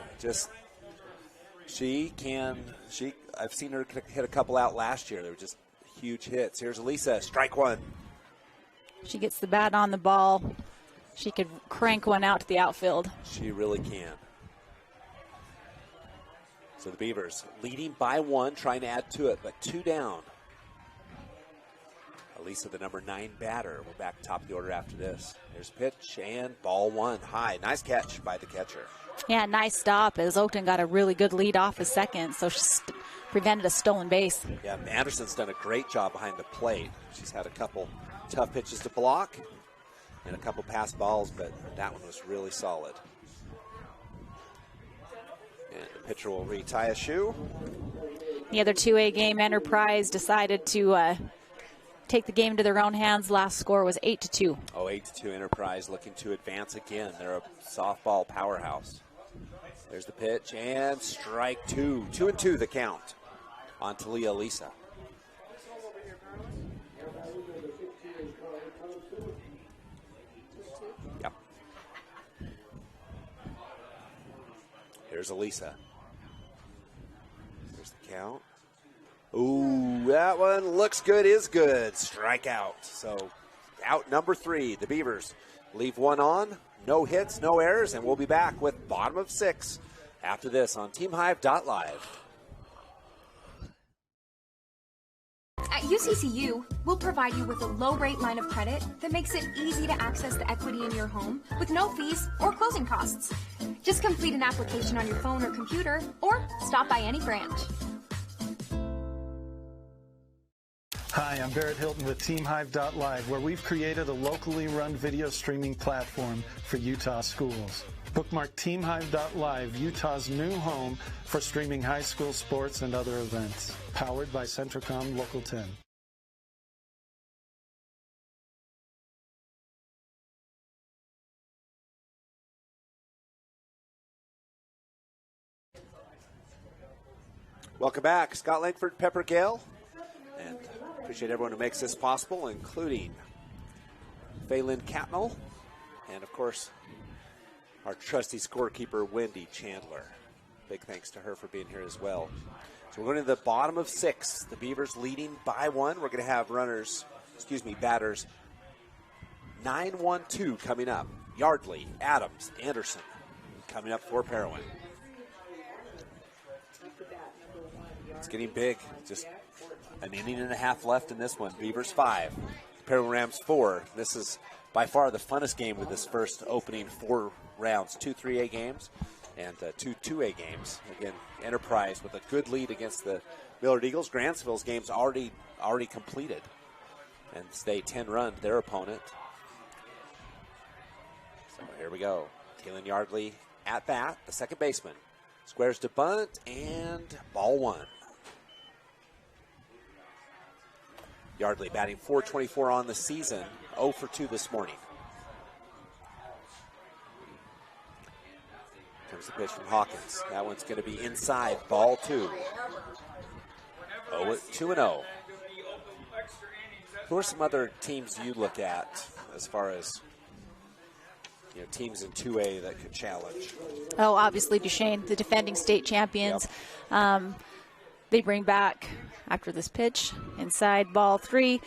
I've seen her hit a couple out last year. They were just huge hits. Here's Elisa, strike 1. She gets the bat on the ball. She could crank one out to the outfield. She really can. So the Beavers leading by 1, trying to add to it, but 2 down. Elisa, the number 9 batter. We're back top of the order after this. There's pitch and ball 1 high. Nice catch by the catcher. Yeah, nice stop as Oakton got a really good lead off his second, so she prevented a stolen base. Yeah, Anderson's done a great job behind the plate. She's had a couple tough pitches to block and a couple pass balls, but that one was really solid. And the pitcher will retie a shoe. The other 2A game, Enterprise decided to take the game into their own hands. Last score was 8-2. 8-2 Enterprise looking to advance again. They're a softball powerhouse. There's the pitch and strike 2. 2-2 the count on Talia Lisa. Yep. Here's Elisa. There's the count. Ooh, that one looks good, is good. Strikeout. So out number 3. The Beavers leave 1 on. No hits, no errors, and we'll be back with bottom of 6 after this on TeamHive.live. At UCCU, we'll provide you with a low-rate line of credit that makes it easy to access the equity in your home with no fees or closing costs. Just complete an application on your phone or computer, or stop by any branch. Hi, I'm Barrett Hilton with TeamHive.live, where we've created a locally run video streaming platform for Utah schools. Bookmark TeamHive.live, Utah's new home for streaming high school sports and other events. Powered by Centricom Local 10. Welcome back. Scott Langford, Pepper Gale. And appreciate everyone who makes this possible, including Phelan Catmull, and of course, our trusty scorekeeper, Wendy Chandler. Big thanks to her for being here as well. So we're going to the bottom of 6. The Beavers leading by 1. We're going to have batters 9-1-2 coming up. Yardley, Adams, Anderson coming up for Parowan. It's getting big. Just an inning and a half left in this one. Beavers 5, Parowan Rams 4. This is by far the funnest game with this first opening 4 rounds. 2 3A games and 2 2A games. Again, Enterprise with a good lead against the Millard Eagles. Grantsville's game's already completed, and they 10-run their opponent. So here we go. Kaylin Yardley at bat, the second baseman. Squares to bunt, and ball 1. Yardley batting .424 on the season, 0 for 2 this morning. Comes the pitch from Hawkins. That one's going to be inside, ball 2. 2-0. Who are some other teams you look at as far as, teams in 2A that could challenge. Oh, obviously Duchesne, the defending state champions. Yep. They bring back, after this pitch, inside ball 3.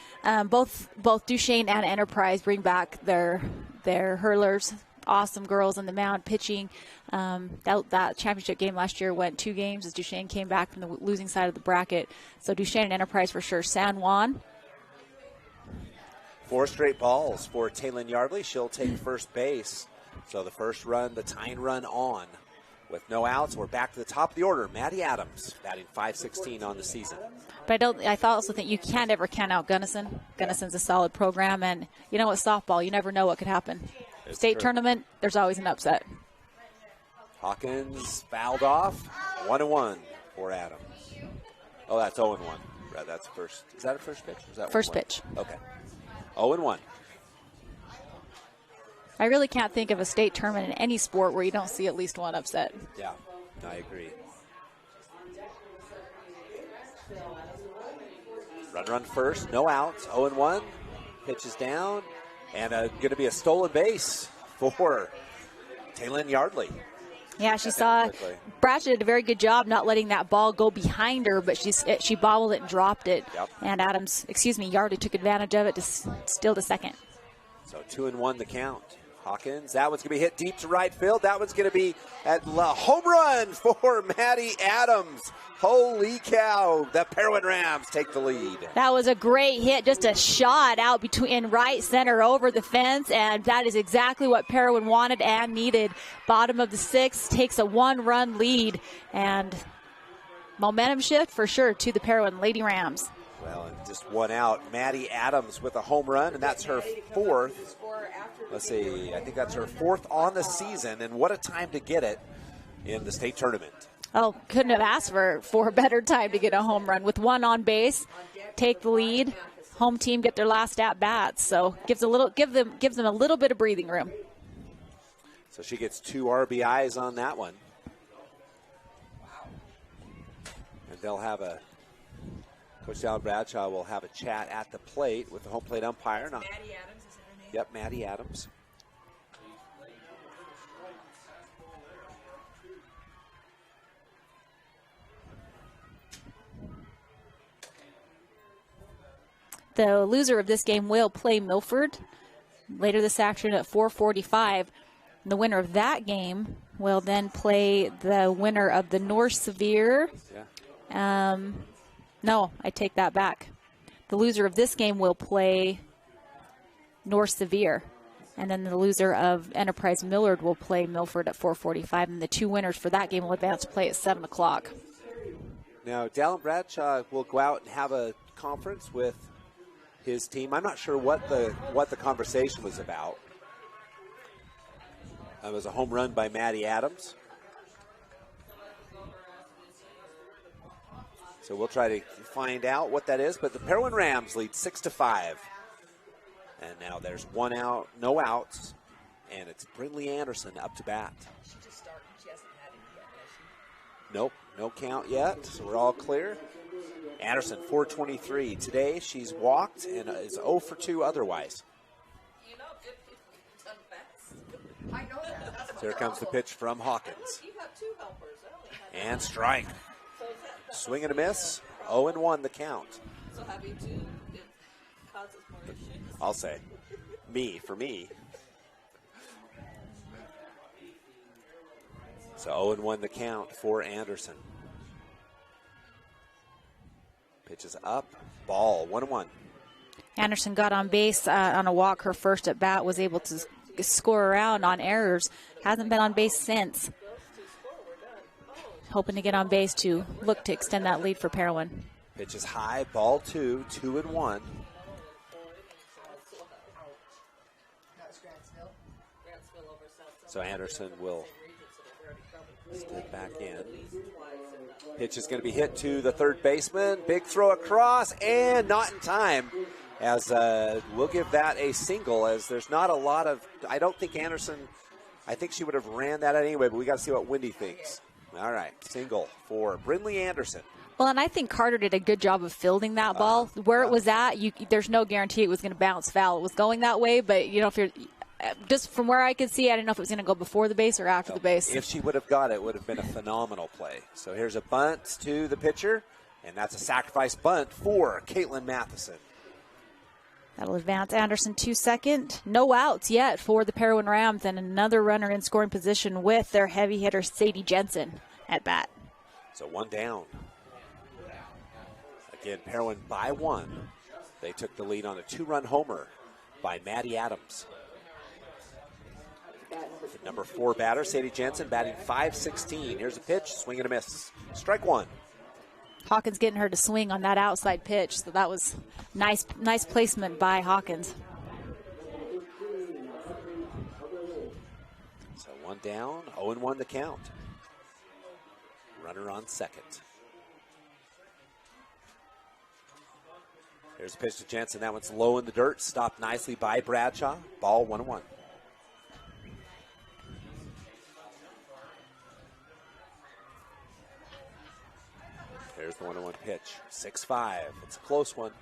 Both Duchesne and Enterprise bring back their hurlers. Awesome girls on the mound pitching. That championship game last year went 2 games as Duchesne came back from the losing side of the bracket. So Duchesne and Enterprise for sure. San Juan. 4 straight balls for Taylin Yardley. She'll take first base. So the first run, the tying run on. With no outs, we're back to the top of the order. Maddie Adams batting .516 on the season. But I also think you can't ever count out Gunnison.Gunnison's a solid program, and you know, with softball, you never know what could happen. State tournament, there's always an upset. Hawkins fouled off. 1-1 for Adams. Oh, that's 0-1. Right, that's first. Is that a first pitch? Or is that first pitch? Okay. 0-1. I really can't think of a state tournament in any sport where you don't see at least one upset. Yeah, I agree. Run first, no outs, 0-1. Pitches down, and going to be a stolen base for Taylin Yardley. Yeah, she saw Bratchett did a very good job not letting that ball go behind her, but she bobbled it and dropped it. Yep. And Yardley took advantage of it to steal the second. So 2-1 the count. Hawkins, that one's going to be hit deep to right field. That one's going to be at home run for Maddie Adams. Holy cow, the Parowan Rams take the lead. That was a great hit, just a shot out in right center over the fence, and that is exactly what Parowan wanted and needed. Bottom of the 6th, takes a 1-run lead, and momentum shift for sure to the Parowan Lady Rams. Well, and just 1 out. Maddie Adams with a home run, and that's her 4th. Let's see, I think that's her 4th on the season, and what a time to get it in the state tournament. Oh, couldn't have asked for a better time to get a home run. With 1 on base, take the lead, home team get their last at bats, so gives them a little bit of breathing room. So she gets 2 RBIs on that one. And they'll have Coach Alan Bradshaw will have a chat at the plate with the home plate umpire. Maddie Adams, is her name? Yep, Maddie Adams. The loser of this game will play Milford later this afternoon at 4:45. The winner of that game will then play the winner of the North Severe. Yeah. No, I take that back. The loser of this game will play North Severe. And then the loser of Enterprise Millard will play Milford at 4:45. And the 2 winners for that game will advance to play at 7 o'clock. Now, Dallin Bradshaw will go out and have a conference with his team. I'm not sure what the conversation was about. It was a home run by Maddie Adams. So we'll try to find out what that is. But the Parowan Rams lead 6-5. And now there's 1 out, no outs. And it's Brindley Anderson up to bat. She just started. She hasn't had it yet, has she? Nope, no count yet. So we're all clear. Anderson, 423. Today she's walked and is 0 for 2 otherwise. You know, it's done fast. I know that. So here comes the pitch from Hawkins. You have 2 helpers. I only have And strike. Swing and a miss. 0-1 the count. So having 2, it causes more issues. I'll say. For me. So 0-1 the count for Anderson. Pitches up. Ball. 1-1. Anderson got on base on a walk her first at bat, was able to score around on errors. Hasn't been on base since. Hoping to get on base to look to extend that lead for Parowan. Pitches high. Ball 2. 2-1. So Anderson will step back in. Pitch is going to be hit to the third baseman. Big throw across and not in time. As we'll give that a single, as there's not a lot of, I don't think Anderson, I think she would have ran that anyway, but we got to see what Wendy thinks. All right, single for Brindley Anderson. Well, and I think Carter did a good job of fielding that ball. Where it was at, there's no guarantee it was going to bounce foul. It was going that way, but you know, just from where I could see, I didn't know if it was going to go before the base or after the base. If she would have got it, it would have been a phenomenal play. So here's a bunt to the pitcher, and that's a sacrifice bunt for Caitlin Matheson. That'll advance Anderson to second. No outs yet for the Parowan Rams, and another runner in scoring position with their heavy hitter Sadie Jensen at bat. So one down. Again, Parowan by one. They took the lead on a 2-run homer by Maddie Adams. The number 4 batter, Sadie Jensen, batting .516. Here's a pitch, swing and a miss. Strike one. Hawkins getting her to swing on that outside pitch, so that was nice placement by Hawkins. So one down, 0-1 to count. Runner on second. Here's a pitch to Jensen. That one's low in the dirt. Stopped nicely by Bradshaw. Ball 1-1. There's the 1-1 pitch. 6-5. It's a close one.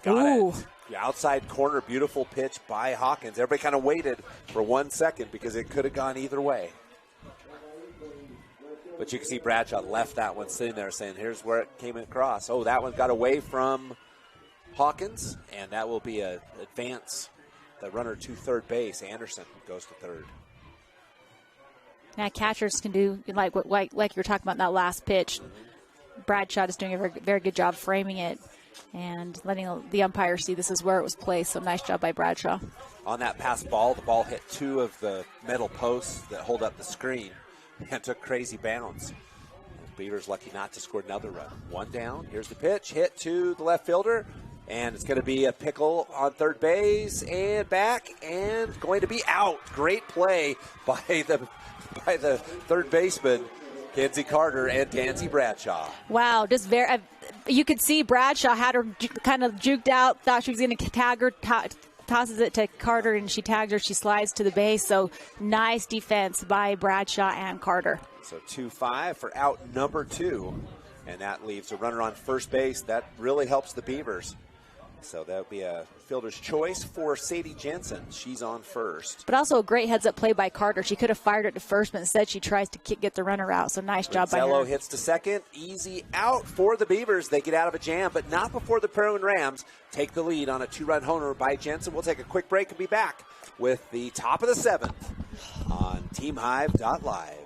Got it. The outside corner, beautiful pitch by Hawkins. Everybody kind of waited for 1 second because it could have gone either way. But you can see Bradshaw left that one sitting there saying, here's where it came across. Oh, that one got away from Hawkins, and that will be an advance. The runner to third base. Anderson goes to third. Now catchers can do like you were talking about in that last pitch. Bradshaw is doing a very good job framing it and letting the umpire see this is where it was placed. So nice job by Bradshaw. On that pass ball, the ball hit 2 of the metal posts that hold up the screen and took crazy bounds. Beavers lucky not to score another run. One down. Here's the pitch. Hit to the left fielder. And it's going to be a pickle on third base and back and going to be out. Great play by the third baseman, Kenzie Carter and Tansy Bradshaw. Wow, just you could see Bradshaw had her kind of juked out, thought she was going to tag her, tosses it to Carter, and she tags her. She slides to the base. So nice defense by Bradshaw and Carter. So 2-5 for out number 2, and that leaves a runner on first base. That really helps the Beavers. So that would be a fielder's choice for Sadie Jensen. She's on first. But also a great heads-up play by Carter. She could have fired it to first, but instead she tries to get the runner out. So nice job by her. Zello hits to second. Easy out for the Beavers. They get out of a jam, but not before the Parowan Rams take the lead on a 2-run homer by Jensen. We'll take a quick break and be back with the top of the 7th on TeamHive.live.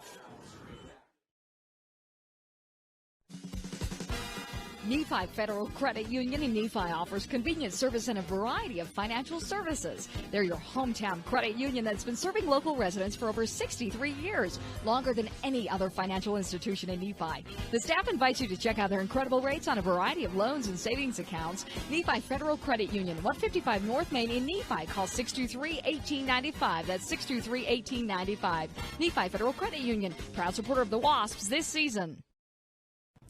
Nephi Federal Credit Union in Nephi offers convenient service and a variety of financial services. They're your hometown credit union that's been serving local residents for over 63 years, longer than any other financial institution in Nephi. The staff invites you to check out their incredible rates on a variety of loans and savings accounts. Nephi Federal Credit Union, 155 North Main in Nephi. Call 623-1895. That's 623-1895. Nephi Federal Credit Union, proud supporter of the Wasps this season.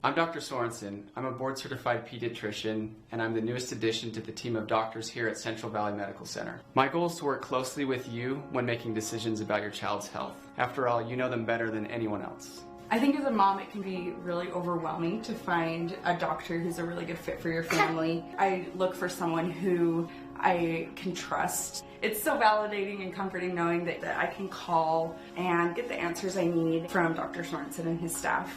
I'm Dr. Sorensen. I'm a board-certified pediatrician, and I'm the newest addition to the team of doctors here at Central Valley Medical Center. My goal is to work closely with you when making decisions about your child's health. After all, you know them better than anyone else. I think as a mom, it can be really overwhelming to find a doctor who's a really good fit for your family. I look for someone who I can trust. It's so validating and comforting knowing that I can call and get the answers I need from Dr. Sorensen and his staff.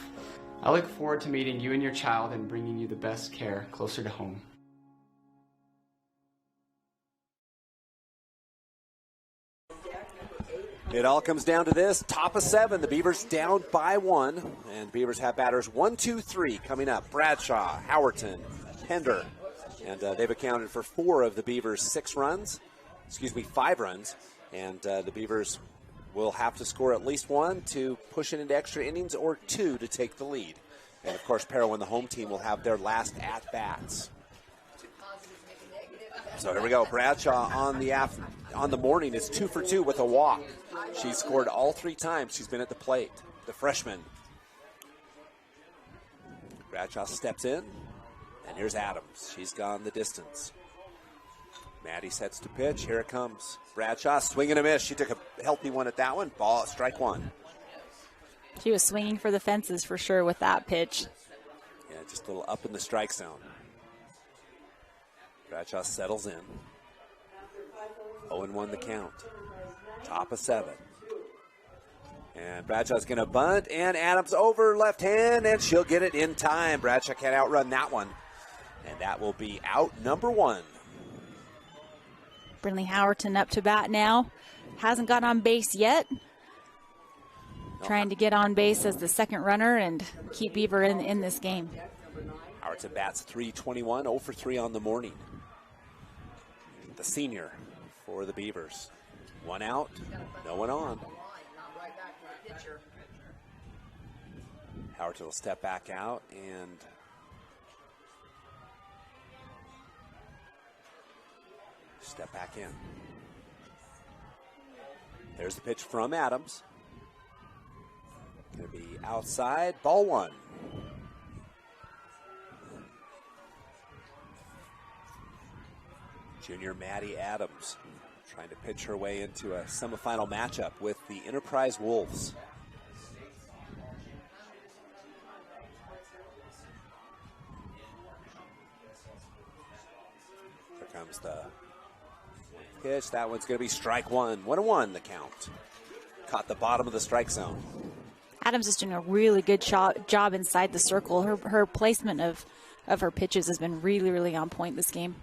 I look forward to meeting you and your child and bringing you the best care closer to home. It all comes down to this. Top of 7. The Beavers down by 1. And the Beavers have batters 1, 2, 3 coming up. Bradshaw, Howerton, Pender. And they've accounted for 4 of the Beavers' 5 runs. And the Beavers will have to score at least 1 to push it into extra innings or 2 to take the lead. And, of course, Parowan, the home team, will have their last at-bats. So here we go. Bradshaw on the morning is 2 for 2 with a walk. She's scored all 3 times she's been at the plate, the freshman. Bradshaw steps in, and here's Adams. She's gone the distance. Maddie sets to pitch. Here it comes. Bradshaw, swing and a miss. She took a healthy one at that one. Ball, strike 1. She was swinging for the fences for sure with that pitch. Yeah, just a little up in the strike zone. Bradshaw settles in. 0-1 the count. Top of 7. And Bradshaw's going to bunt, and Adams over left hand, and she'll get it in time. Bradshaw can't outrun that one. And that will be out number 1. Brinley Howerton up to bat now. Hasn't got on base yet. Trying to get on base as the second runner and keep Beaver in this game. Howerton bats .321, 0 for 3 on the morning. The senior for the Beavers. 1 out, no one on. Howerton will step back out and step back in. There's the pitch from Adams. Going to be outside, ball 1. Junior Maddie Adams trying to pitch her way into a semifinal matchup with the Enterprise Wolves. Here comes the pitch. That one's going to be strike 1. 1-1 the count. Caught the bottom of the strike zone. Adams is doing a really good job inside the circle. Her placement of her pitches has been really on point this game.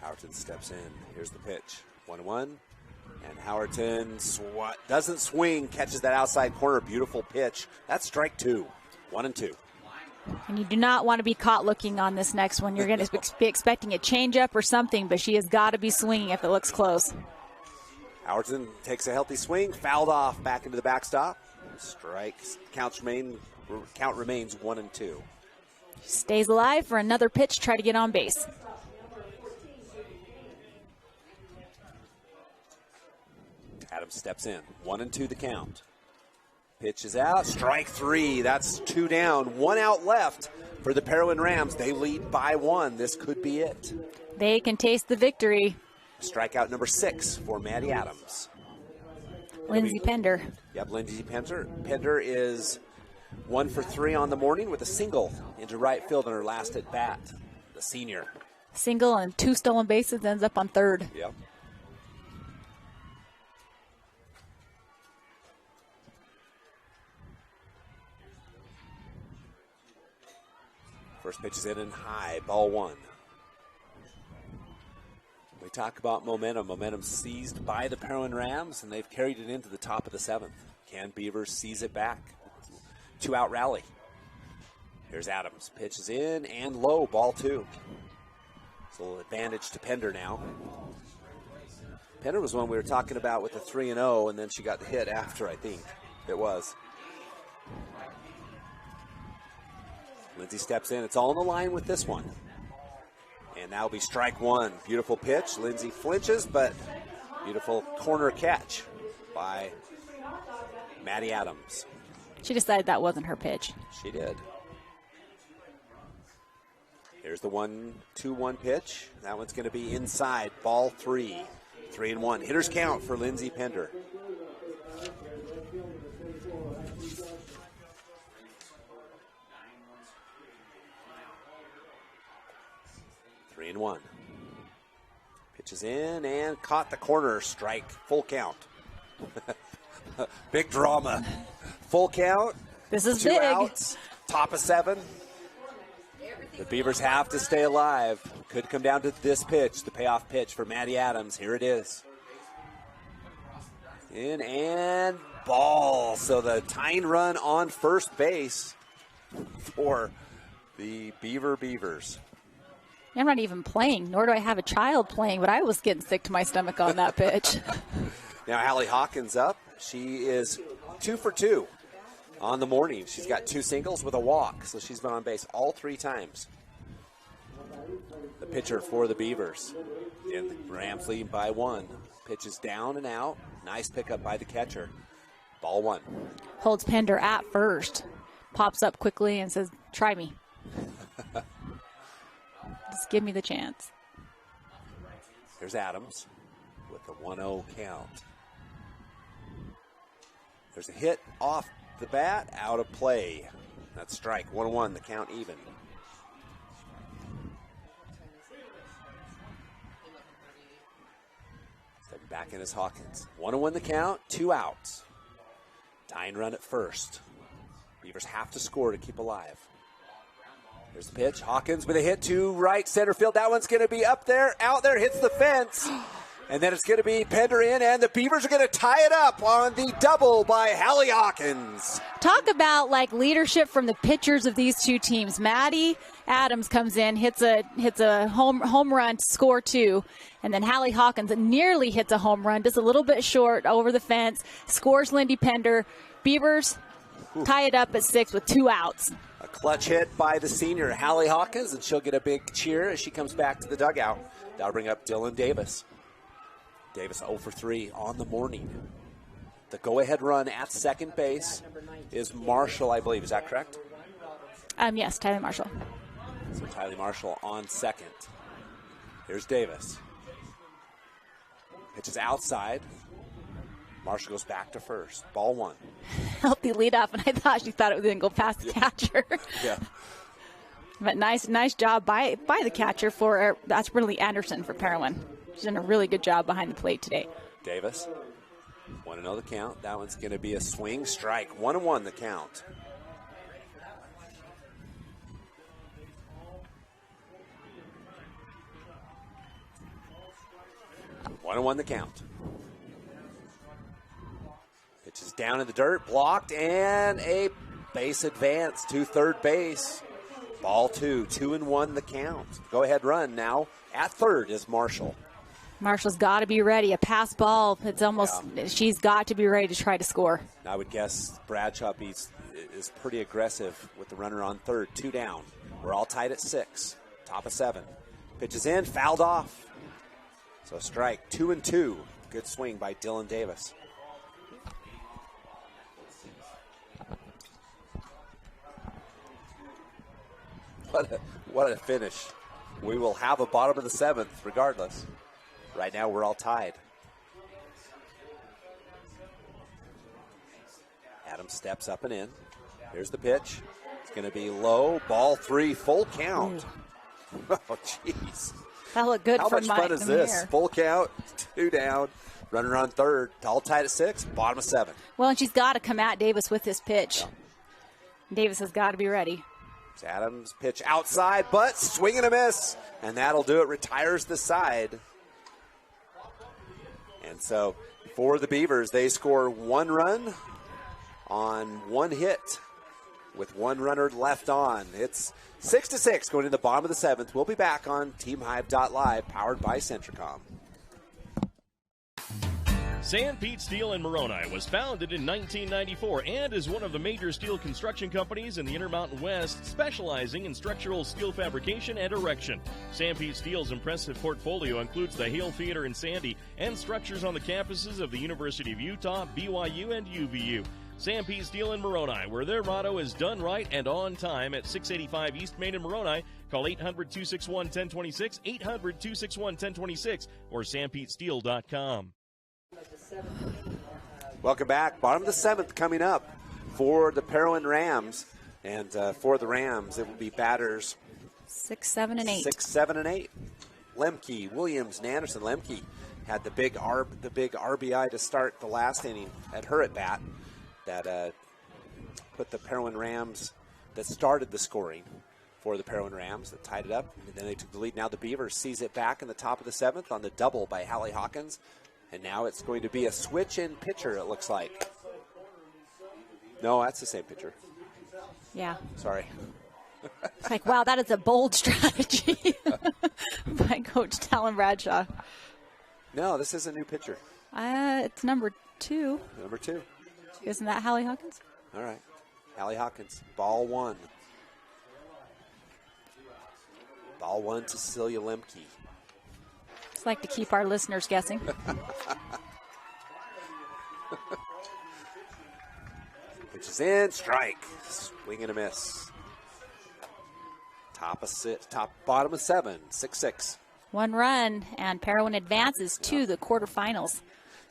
Howerton steps in. Here's the pitch. 1-1. And Howerton doesn't swing, catches that outside corner. Beautiful pitch. That's strike 2. 1-2. And you do not want to be caught looking on this next one. You're going to be expecting a changeup or something, but she has got to be swinging if it looks close. Howerton takes a healthy swing, fouled off back into the backstop. Strikes. Count remains 1-2. Stays alive for another pitch. Try to get on base. Adams steps in. 1-2 the count. Pitch is out. Strike 3. That's 2 down. 1 out left for the Parowan Rams. They lead by 1. This could be it. They can taste the victory. Strikeout number 6 for Maddie Adams. Lindsay Pender. Yep, Lindsay Pender. Pender is 1 for 3 on the morning with a single into right field on her last at bat. The senior. Single and 2 stolen bases, ends up on third. Yep. First pitch is in and high, ball 1. We talk about momentum. Momentum seized by the Parowan Rams, and they've carried it into the top of the 7th. Can Beavers seize it back? 2-out rally. Here's Adams. Pitch is in and low, ball 2. It's a little advantage to Pender now. Pender was one we were talking about with the 3-0, and then she got the hit after, I think. It was. Lindsay steps in. It's all on the line with this one. And that'll be strike 1. Beautiful pitch. Lindsay flinches, but beautiful corner catch by Maddie Adams. She decided that wasn't her pitch. She did. Here's the 1-2-1 pitch. That one's going to be inside. Ball 3. 3-1. Hitters count for Lindsay Pender. Three and 1. Pitches in and caught the corner. Strike. Full count. Big drama. Full count. This is 2 big. outs. Top of 7. The Beavers have to stay alive. Could come down to this pitch, the payoff pitch for Maddie Adams. Here it is. In and ball. So the tying run on first base for the Beavers. I'm not even playing, nor do I have a child playing, but I was getting sick to my stomach on that pitch. Now Hallie Hawkins up. She is 2 for 2 on the morning. She's got 2 singles with a walk, so she's been on base all 3 times. The pitcher for the Beavers. And the Rams leading by 1. Pitch is down and out. Nice pickup by the catcher. Ball 1. Holds Pender at first. Pops up quickly and says, try me. Just give me the chance. Here's Adams with the 1-0 count. There's a hit off the bat, out of play. That's strike. 1-1, the count even. Back in is Hawkins. 1-1 the count, 2 outs. Tying run at first. Beavers have to score to keep alive. Here's the pitch. Hawkins with a hit to right center field. That one's going to be up there, out there, hits the fence. And then it's going to be Pender in, and the Beavers are going to tie it up on the double by Hallie Hawkins. Talk about like leadership from the pitchers of these two teams. Maddie Adams comes in, hits a home run to score 2, and then Hallie Hawkins nearly hits a home run, just a little bit short over the fence, scores Lindy Pender. Beavers tie it up at 6 with 2 outs. A clutch hit by the senior Hallie Hawkins, and she'll get a big cheer as she comes back to the dugout. That'll bring up Dylan Davis. Davis 0 for 3 on the morning. The go-ahead run at second base is Marshall, I believe. Is that correct? Yes, Tyler Marshall. So Tyler Marshall on second. Here's Davis. Pitches outside. Marshall goes back to first. Ball 1. Healthy leadoff, and I thought she thought it was going to go past the catcher. Yeah. But nice job by the catcher that's really Anderson for Parowan. She's done a really good job behind the plate today. Davis, 1-0 the count. That one's going to be a swing strike. 1-1 the count. One and 1 the count. Pitch is down in the dirt, blocked, and a base advance to third base. Ball 2, 2-1 the count. Go ahead run now at third is Marshall. Marshall's got to be ready. A pass ball, it's almost, she's got to be ready to try to score. I would guess Bradshaw is pretty aggressive with the runner on third. 2 down. We're all tied at 6. Top of 7. Pitches in, fouled off. So strike, 2-2. Good swing by Dylan Davis. What a finish. We will have a bottom of the 7th regardless. Right now we're all tied. Adams steps up and in. Here's the pitch. It's going to be low. Ball 3, full count. Oh, jeez. That looked good for Mike. Mike. How much fun is this? Full count, 2 down, runner on third, all tied at 6, bottom of 7. Well, and she's got to come at Davis with this pitch. Yeah. Davis has got to be ready. It's Adams pitch outside, but swing and a miss, and that'll do it. Retires the side. And so for the Beavers, they score 1 run on 1 hit with 1 runner left on. It's 6-6 going to the bottom of the 7th. We'll be back on TeamHive.live, powered by Centricom. San Pete Steel in Moroni was founded in 1994 and is one of the major steel construction companies in the Intermountain West, specializing in structural steel fabrication and erection. San Pete Steel's impressive portfolio includes the Hale Theater in Sandy and structures on the campuses of the University of Utah, BYU, and UVU. San Pete Steel in Moroni, where their motto is done right and on time, at 685 East Main in Moroni. Call 800-261-1026, 800-261-1026, or sanpetesteel.com. Welcome back. Bottom of the 7th coming up for the Parowan Rams. And for the Rams, it will be batters 6, 7, and 8. 6, 7, and 8. Lemke, Williams, and Anderson. Lemke had the big RBI to start the last inning at her at bat that put the Parowan Rams, that started the scoring for the Parowan Rams, that tied it up. And then they took the lead. Now the Beavers seize it back in the top of the 7th on the double by Hallie Hawkins. And now it's going to be a switch in pitcher, it looks like. No, that's the same pitcher. Yeah. Sorry. It's like, wow, that is a bold strategy by Coach Talon Bradshaw. No, this is a new pitcher. It's number 2. Number 2. Isn't that Hallie Hawkins? All right. Hallie Hawkins, ball 1. Ball 1 to Cecilia Lemke. Just like to keep our listeners guessing. Pitch is in, strike. Swing and a miss. Bottom of 7, 6-6. 1 run, and Parowan advances to the quarterfinals.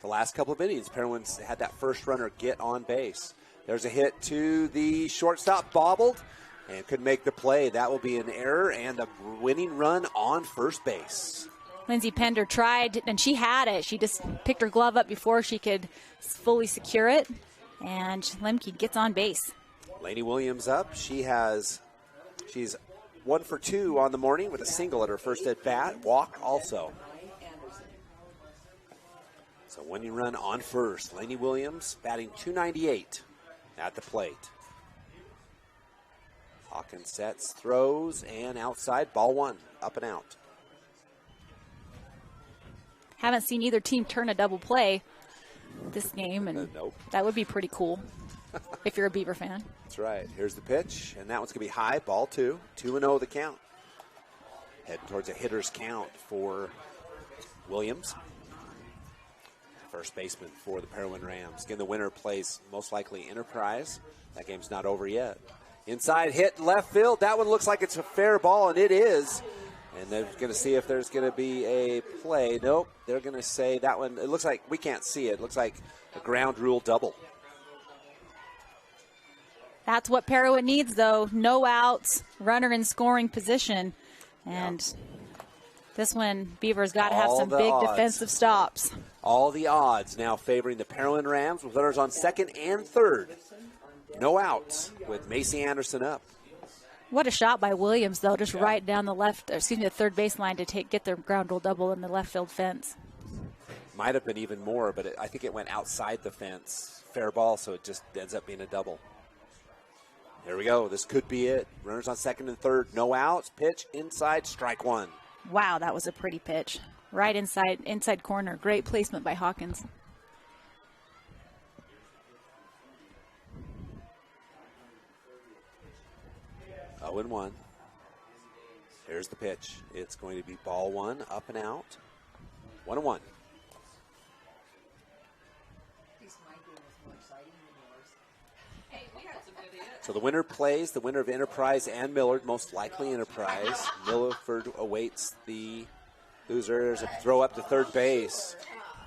The last couple of innings, Parowan had that first runner get on base. There's a hit to the shortstop, bobbled, and couldn't make the play. That will be an error and a winning run on first base. Lindsay Pender tried, and she had it. She just picked her glove up before she could fully secure it, and Lemke gets on base. Lainey Williams up. She's 1 for 2 on the morning with a single at her first at bat. Walk also. So winning run on first. Lainey Williams batting .298 at the plate. Hawkins sets, throws, and outside. Ball 1, up and out. Haven't seen either team turn a double play this game, and nope. That would be pretty cool if you're a Beaver fan. That's right. Here's the pitch, and that one's going to be high. Ball 2. 2-0 the count. Heading towards a hitter's count for Williams. First baseman for the Parowan Rams. Again, the winner plays most likely Enterprise. That game's not over yet. Inside hit left field. That one looks like it's a fair ball, and it is. And they're going to see if there's going to be a play. Nope. They're going to say that one, it looks like, we can't see it. It looks like a ground rule double. That's what Parowan needs, though. No outs, runner in scoring position. And this one, Beaver's got to have some big defensive stops. All the odds now favoring the Parowan Rams with runners on second and third. No outs with Macy Anderson up. What a shot by Williams, though, just right down the third baseline to get their ground rule double in the left field fence. Might have been even more, but I think it went outside the fence. Fair ball, so it just ends up being a double. There we go. This could be it. Runners on second and third. No outs. Pitch inside. Strike 1. Wow, that was a pretty pitch. Right inside corner. Great placement by Hawkins. Oh, 0-1. Here's the pitch. It's going to be ball 1, up and out. 1-1. So the winner plays, the winner of Enterprise and Millard, most likely Enterprise. Milford awaits the loser. There's a throw up to third base.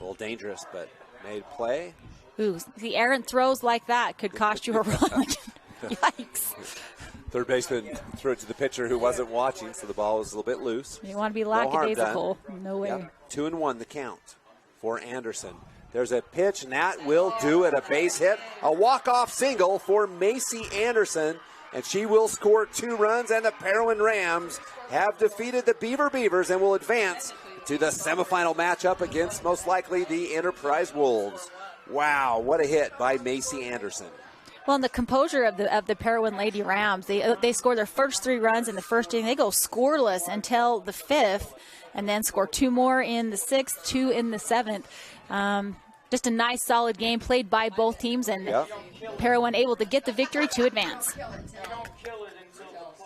A little dangerous, but made play. Ooh, the errant throws like that could cost you a run. Yikes. Third baseman threw it to the pitcher who wasn't watching, so the ball was a little bit loose. You want to be lackadaisical. No way. Yep. 2-1 the count for Anderson. There's a pitch, and that will do it. A base hit, a walk-off single for Macy Anderson, and she will score 2 runs, and the Parowan Rams have defeated the Beavers and will advance to the semifinal matchup against most likely the Enterprise Wolves. Wow, what a hit by Macy Anderson. Well, in the composure of the Parowan Lady Rams, they score their first 3 runs in the first inning. They go scoreless until the 5th, and then score 2 more in the 6th, 2 in the 7th. Just a nice, solid game played by both teams, and Parowan able to get the victory to advance.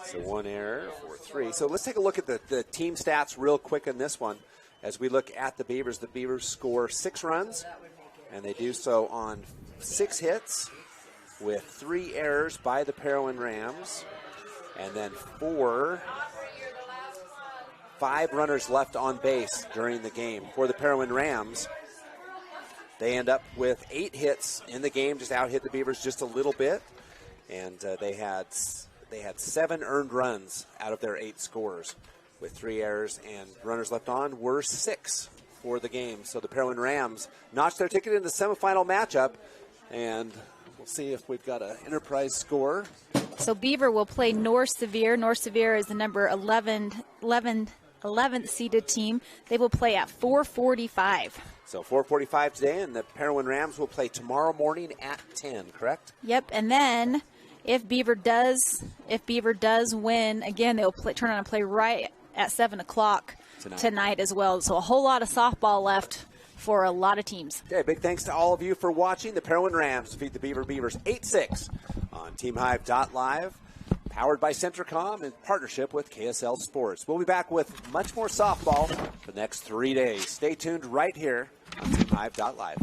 So 1 error for 3. So let's take a look at the team stats real quick in this one. As we look at the Beavers score 6 runs, and they do so on 6 hits with 3 errors by the Parowan Rams, and then 5 runners left on base during the game. For the Parowan Rams, they end up with 8 hits in the game, just out hit the Beavers just a little bit, and they had 7 earned runs out of their 8 scores with 3 errors, and runners left on were 6 for the game. So the Parowan Rams notched their ticket in the semifinal matchup, and we'll see if we've got an Enterprise score. So Beaver will play North Sevier. North Sevier is the number 11th seeded team. They will play at 4:45. So 4:45 today, and the Parowan Rams will play tomorrow morning at 10, correct? Yep, and then if Beaver does win, again, they'll turn on and play right at 7 o'clock tonight as well. So a whole lot of softball left for a lot of teams. Okay, big thanks to all of you for watching. The Parowan Rams defeat the Beavers 8-6 on TeamHive.live, powered by Centricom in partnership with KSL Sports. We'll be back with much more softball for the next 3 days. Stay tuned right here on TeamHive.live.